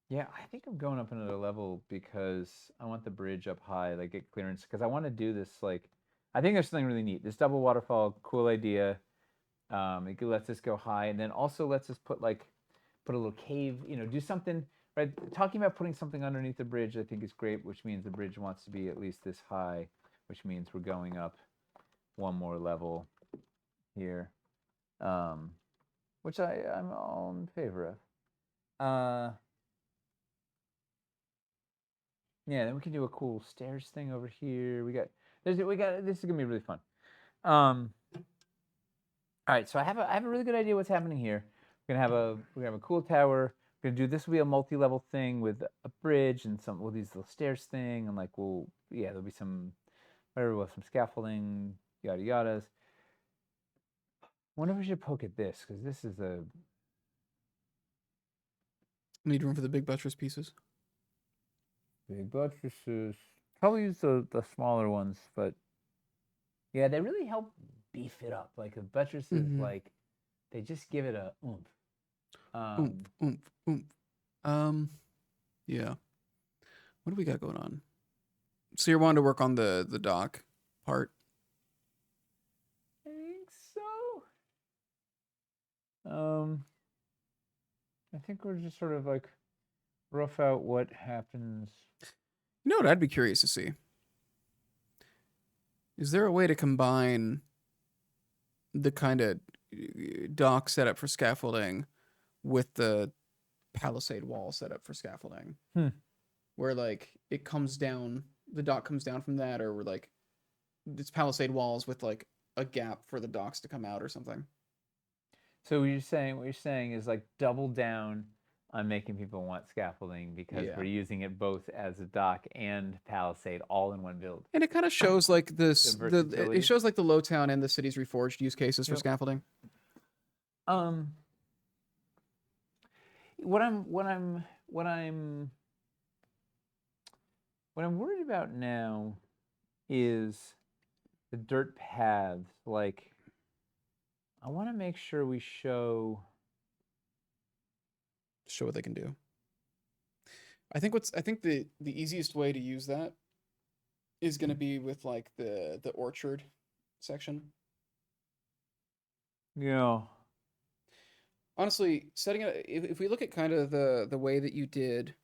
Yeah, I think I'm going up another level because I want the bridge up high, like get clearance, because I want to do this I think there's something really neat. This double waterfall, cool idea. It lets us go high, and then also lets us put a little cave, do something. Right, talking about putting something underneath the bridge, I think is great, which means the bridge wants to be at least this high, which means we're going up 1 more level here, which I'm all in favor of. Yeah, then we can do a cool stairs thing over here. This is gonna be really fun. All right, so I have a really good idea what's happening here. We're gonna have a cool tower. We're gonna do this will be a multi-level thing with a bridge and some these little stairs thing, and there'll be some scaffolding, yada yadas. I wonder if we should poke at this because this is a need room for the big buttress pieces. Big buttresses. Probably use the smaller ones, but yeah, they really help beef it up. Like the buttresses, they just give it a oomph. Yeah. What do we got going on? So you're wanting to work on the dock part? I think so. I think we're just sort of rough out what happens. You know what I'd be curious to see? Is there a way to combine the kind of dock setup for scaffolding with the palisade wall set up for scaffolding, where like it comes down, the dock comes down from that, or like it's palisade walls with like a gap for the docks to come out or something. So what you're saying is like double down on making people want scaffolding because Yeah. we're using it both as a dock and palisade all in one build. And it kind of shows like this, The it versatility. shows like the Lowtown and the Cities Reforged use cases for Yep. scaffolding. What I'm worried about now is the dirt paths. Like, I want to make sure we show What they can do. I think the easiest way to use that is going to be with like the orchard section. Yeah. Honestly, setting it, if we look at kind of the way that you did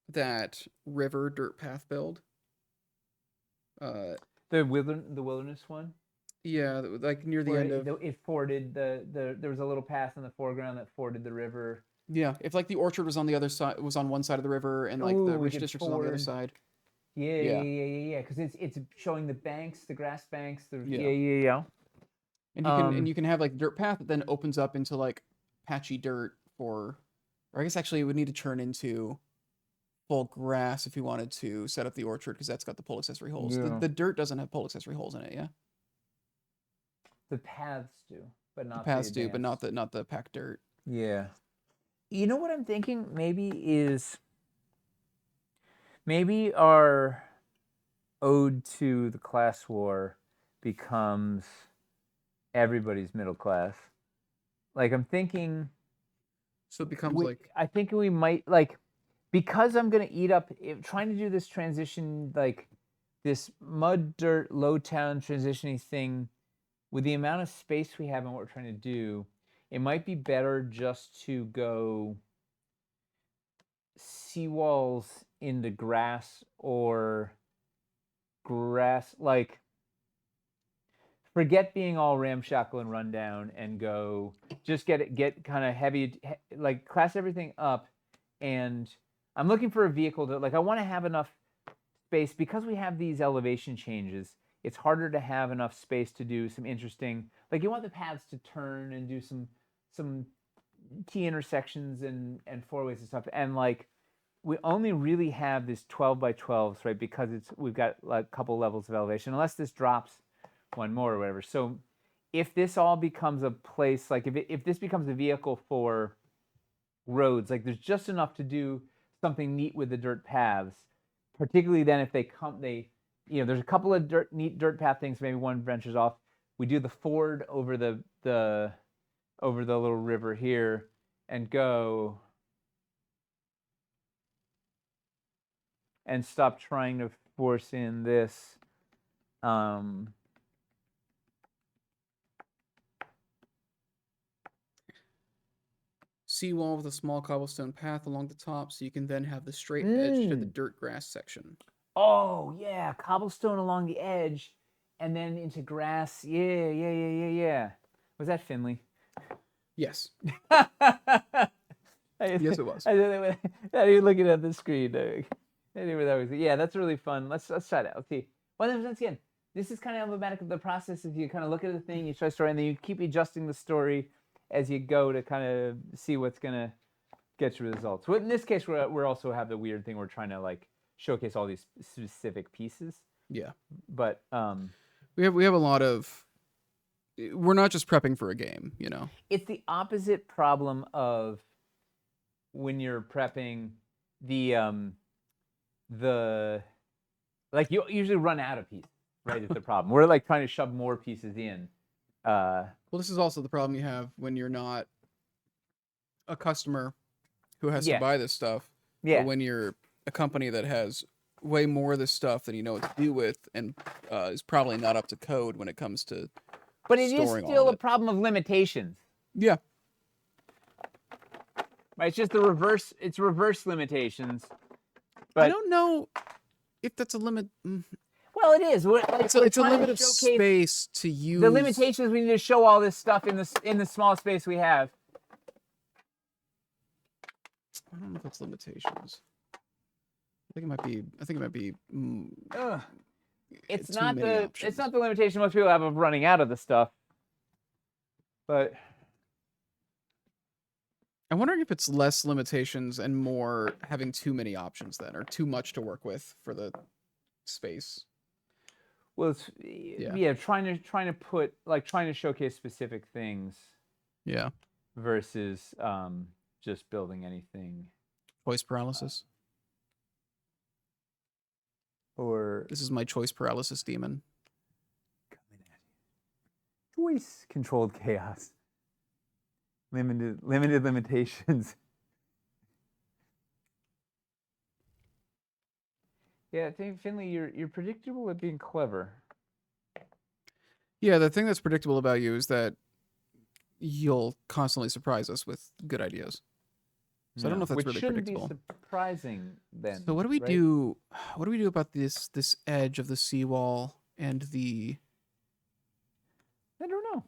that river dirt path build, The wilderness one. yeah, like near the end of it forded there was a little path in the foreground that forded the river. Yeah, if like the orchard was on the other side, was on one side of the river, and like the rich district was on the other side. Yeah. Because it's showing the banks, the grass banks. Yeah. Yeah. And you can have like dirt path that then opens up into like patchy dirt or I guess actually it would need to turn into full grass if you wanted to set up the orchard because that's got the pole accessory holes. Yeah. The dirt doesn't have pole accessory holes in it, yeah. The paths do, but not the paths the do, but not the packed dirt. Yeah. You know what I'm thinking? Maybe our ode to the class war becomes everybody's middle class. Like I'm thinking. So it becomes I think we might like because I'm gonna eat up trying to do this transition like this mud dirt low town transitioning thing with the amount of space we have and what we're trying to do. It might be better just to go seawalls into grass or grass, like forget being all ramshackle and rundown and go just get kind of heavy, like class everything up. And I'm looking for a vehicle to, like, I want to have enough space because we have these elevation changes. It's harder to have enough space to do some interesting, like you want the paths to turn and do some T intersections and four ways and stuff. And like we only really have this 12 by 12s, right? Because we've got like a couple levels of elevation, unless this drops one more or whatever. So if this all becomes a place, like if this becomes a vehicle for roads, like there's just enough to do something neat with the dirt paths, particularly then if there's a couple of neat dirt path things, maybe one branches off. We do the ford over the little river here and go and stop trying to force in this seawall with a small cobblestone path along the top so you can then have the straight edge to the dirt grass section. Oh yeah, cobblestone along the edge and then into grass. Yeah. Was that Finley? Yes. Yes, it was. I was looking at the screen. I knew where that was. Yeah, that's really fun. Let's try that. Let's see. Well, once again, this is kind of emblematic of the process. Is you kind of look at the thing, you try story, and then you keep adjusting the story as you go to kind of see what's gonna get you results. Well, in this case, we're also have the weird thing. We're trying to like showcase all these specific pieces. Yeah. But we have a lot of. We're not just prepping for a game, you know. It's the opposite problem of when you're prepping the like you usually run out of pieces, right? Is the problem. We're like trying to shove more pieces in. Well, this is also the problem you have when you're not a customer who has to buy this stuff. Yeah. But when you're a company that has way more of this stuff than you know what to do with and is probably not up to code when it comes to But it is still a problem of limitations. Yeah. Right, it's just the reverse. It's reverse limitations. But I don't know if that's a limit. Well, it is. It's a limit of space to use. The limitations we need to show all this stuff in the small space we have. I don't know if it's limitations. I think it might be. Ugh. It's too not many the options. it's not the limitation most people have of running out of the stuff. But I'm wondering if it's less limitations and more having too many options then, or too much to work with for the space. well, it's, yeah, trying to put like trying to showcase specific things Yeah. versus just building anything. Choice paralysis. Or This is my choice paralysis demon. coming at you. Choice controlled chaos. Limited limitations. Yeah, I think Finley, you're predictable at being clever. Yeah, the thing that's predictable about you is that you'll constantly surprise us with good ideas. So I don't know if that's Which really shouldn't predictable. be surprising then. So what do we right? do? What do we do about this edge of the seawall and the? I don't know.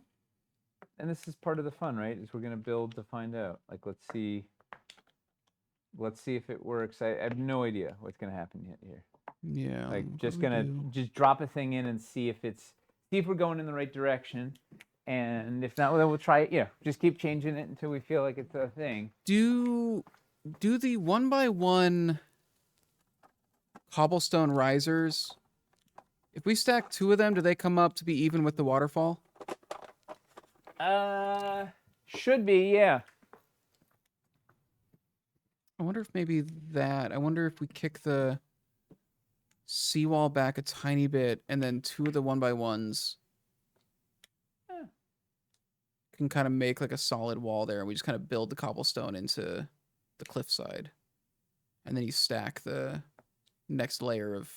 And this is part of the fun, right? Is we're gonna build to find out. Like, let's see if it works. I have no idea what's gonna happen yet here. Yeah. Like, what just do we gonna do? just drop a thing in and see if we're going in the right direction. And if not, then we'll try it. Yeah, just keep changing it until we feel like it's a thing. Do the 1x1 cobblestone risers? If we stack 2 of them, do they come up to be even with the waterfall? Should be, yeah. I wonder if maybe that. I wonder if we kick the seawall back a tiny bit, and then 2 of the 1x1s can kind of make like a solid wall there, and we just kind of build the cobblestone into the cliffside, and then you stack the next layer of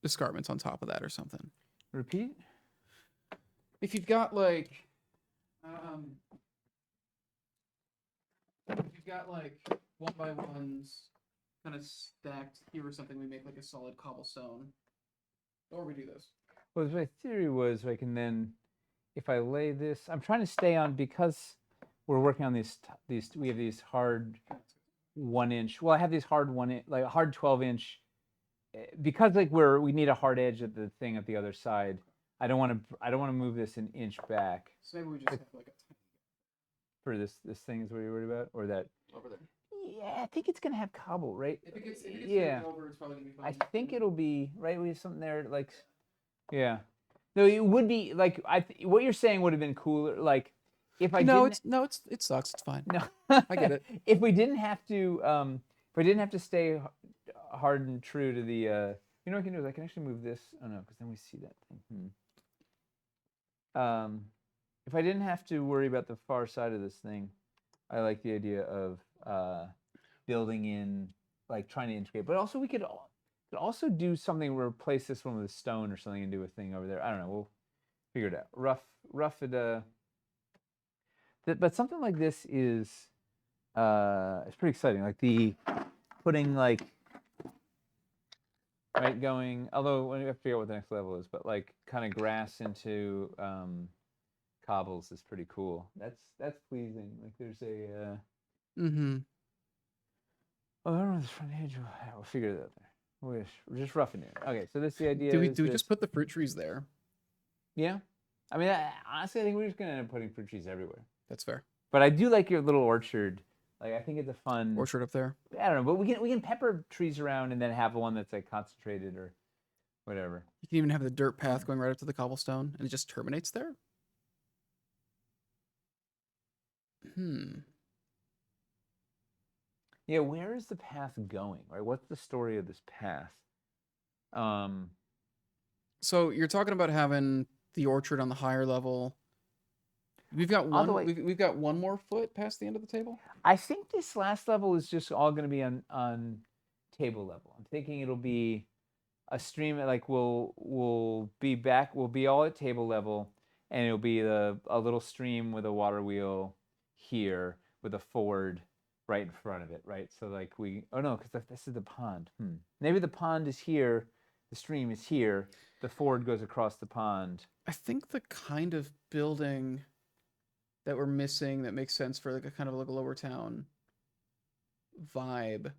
escarpments on top of that or something. Repeat? If you've got like, if you've got like 1x1s kind of stacked here or something, we make like a solid cobblestone. Or we do this. Well, my theory was I can then, if I lay this, I'm trying to stay on because we're working on these. We have these hard 1-inch. Well, I have these hard like hard 12-inch. Because like we need a hard edge at the thing at the other side. I don't want to move this an inch back. So maybe we just have like a tiny for this thing is what you're worried about, or that? over there. Yeah, I think it's gonna have cobble, right? If it gets yeah. over, it's probably gonna be I fine. think it'll be right. We have something there, like, yeah. No, it would be like what you're saying would have been cooler, like if I didn't. It sucks. It's fine. No, I get it. If we didn't have to stay hard and true to the, you know what I can do is I can actually move this. Oh no, because then we see that thing. If I didn't have to worry about the far side of this thing, I like the idea of building in, like trying to integrate. But also we could also do something, replace this one with a stone or something and do a thing over there. I don't know. We'll figure it out. Rough it. But something like this is it's pretty exciting. Like the putting like right going. Although we have to figure out what the next level is, but like kind of grass into cobbles is pretty cool. That's pleasing. Like there's a. Oh, I don't know this front edge. We'll figure it out there. We're just roughing it. Okay, so this is the idea. Do we just put the fruit trees there? Yeah, I mean, honestly, I think we're just gonna end up putting fruit trees everywhere. That's fair. But I do like your little orchard. Like I think it's a fun orchard up there. I don't know, but we can pepper trees around and then have one that's like concentrated or whatever. You can even have the dirt path going right up to the cobblestone, and it just terminates there. Yeah, where is the path going? Right, what's the story of this path? So you're talking about having the orchard on the higher level. We've got one. We've got one more foot past the end of the table. I think this last level is just all going to be on table level. I'm thinking it'll be a stream. Like we'll be back. We'll be all at table level, and it'll be a little stream with a water wheel here with a ford right in front of it. Right. So like oh no, because this is the pond. Maybe the pond is here. The stream is here. The ford goes across the pond. I think the kind of building that we're missing that makes sense for like a kind of like a lower town vibe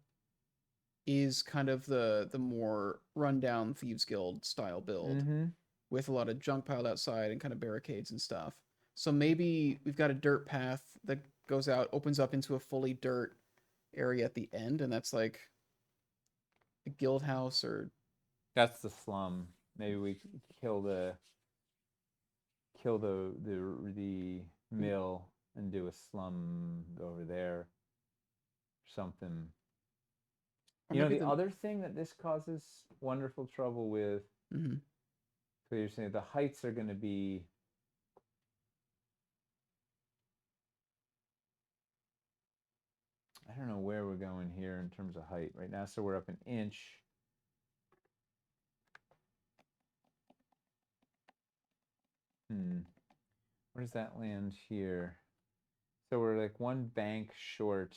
is kind of the more rundown Thieves Guild style build Mm-hmm. with a lot of junk piled outside and kind of barricades and stuff. So maybe we've got a dirt path that goes out, opens up into a fully dirt area at the end, and that's like a guild house or That's the slum. Maybe we kill the the mill and do a slum over there or something. or You know, maybe the the other thing that this causes wonderful trouble with, mhm. so you're saying the heights are going to be, I don't know where we're going here in terms of height right now. So we're up an inch. Where does that land here? So we're like one bank short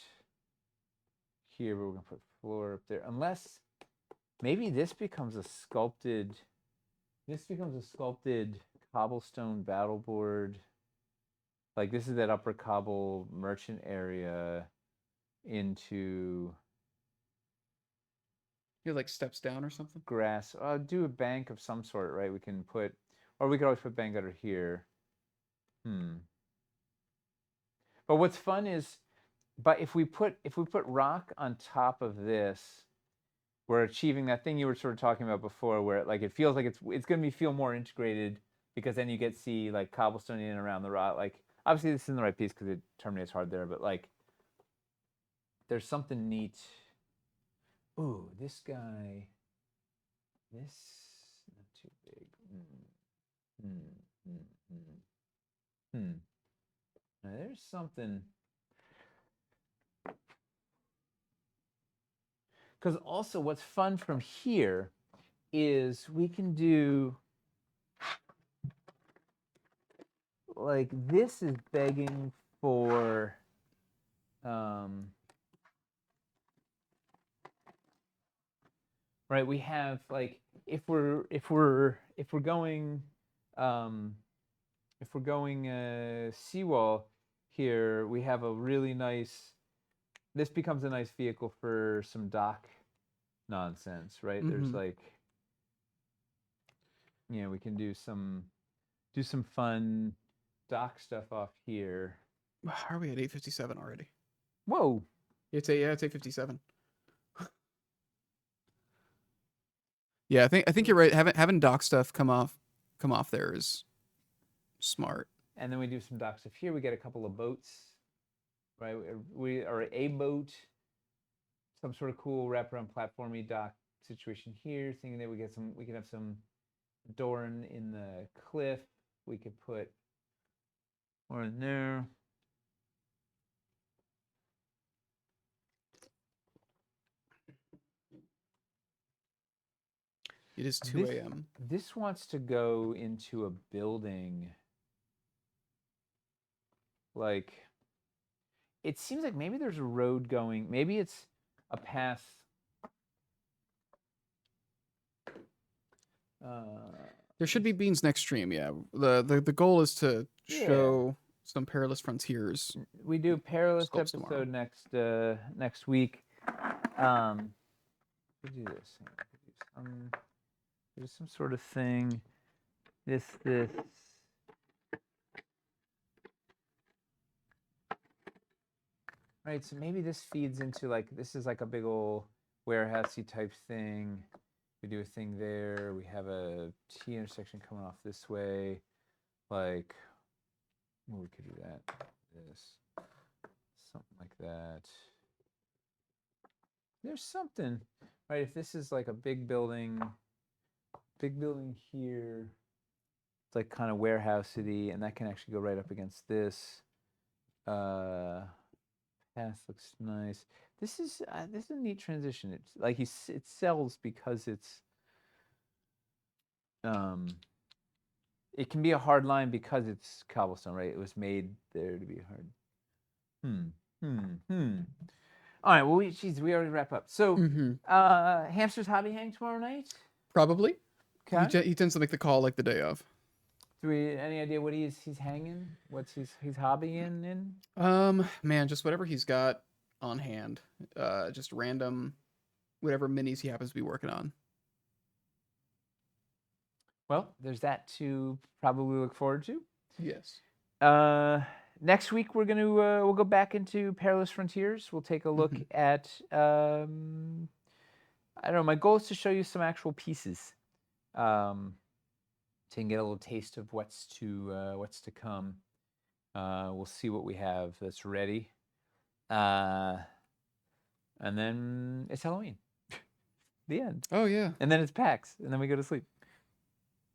here, but we're going to put floor up there. Unless maybe this becomes a sculpted cobblestone battle board. Like this is that upper cobble merchant area into You're like steps down or something. grass. Do a bank of some sort, right? We can put, or we could always put bank under here. But what's fun is, but if we put rock on top of this, we're achieving that thing you were sort of talking about before, where like it feels like it's going to feel more integrated because then you get see like cobblestone in and around the rock. Like obviously this isn't the right piece because it terminates hard there, but like there's something neat. Ooh, this guy. This not too big. Now, there's something. Because also, what's fun from here is we can do like this is begging for right. We have like if we're going seawall here, we have a really nice. This becomes a nice vehicle for some dock nonsense, right? Mm-hmm. There's like, we can do some fun dock stuff off here. How are we at 8:57 already? Whoa! It's 8:57. Yeah, I think you're right. Having dock stuff come off there is smart. And then we do some dock stuff here. We get a couple of boats, right? We are a boat, some sort of cool wraparound platformy dock situation here. Thinking that we can have some Doran in the cliff. We could put more in there. It is 2 a.m. This wants to go into a building. Like, it seems like maybe there's a road going. Maybe it's a path. There should be beans next stream. Yeah, the goal is to show some perilous frontiers. We do a perilous Sculpts episode tomorrow. next week. We do this. There's some sort of thing. This. Right, so maybe this feeds into like this is like a big old warehousey type thing. We do a thing there. We have a T intersection coming off this way. Like, well, we could do that. This, something like that. There's something, right? If this is like a big building here, it's like kind of warehousey, and that can actually go right up against this. Path looks nice. This is a neat transition. It's like it sells because it's it can be a hard line because it's cobblestone, right? It was made there to be hard. All right. Well, we already wrap up. So, Hamster's hobby hang tomorrow night? Probably. Okay. He tends to make the call like the day of. Do we any idea what he's hanging? What's his hobby in? Man, just whatever he's got on hand. Just random, whatever minis he happens to be working on. Well, there's that to probably look forward to. Yes. Next week we're gonna we'll go back into Perilous Frontiers. We'll take a look at I don't know. My goal is to show you some actual pieces, so you can get a little taste of what's to come. We'll see what we have that's ready, and then it's Halloween. The end. Oh yeah. And then it's PAX, and then we go to sleep.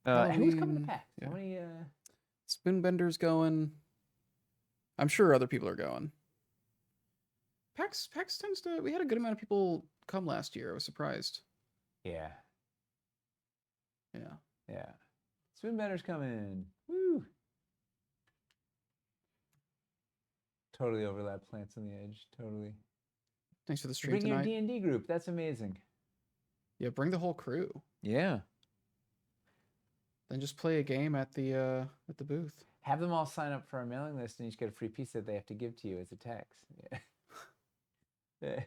Who's coming to Halloween, PAX? yeah. How many? Spoonbender's going. I'm sure other people are going. PAX tends to. We had a good amount of people come last year. I was surprised. Yeah. Yeah. Yeah. Spoonbender's coming. Woo! Totally overlap Plants on the Edge. Totally. Thanks for the stream Bring your tonight. D&D group. That's amazing. Yeah, bring the whole crew. Yeah. Then just play a game at the booth. Have them all sign up for our mailing list, and each get a free piece that they have to give to you as a tax. Yeah.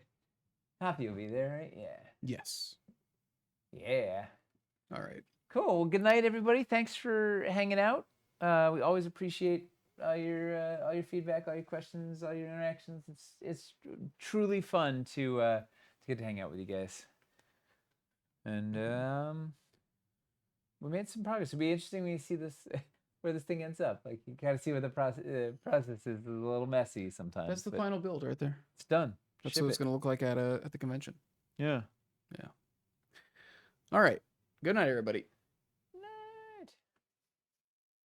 Happy you'll be there, right? Yeah. Yes. Yeah. All right. Cool. Well, good night, everybody. Thanks for hanging out. We always appreciate all your feedback, all your questions, all your interactions. It's truly fun to get to hang out with you guys. And we made some progress. It'll be interesting when you see this where this thing ends up. Like you kind of see where the process is. It's a little messy sometimes. That's the final build right there. It's done. That's Ship what it's it. going to look like at the convention. Yeah. Yeah. All right. Good night, everybody.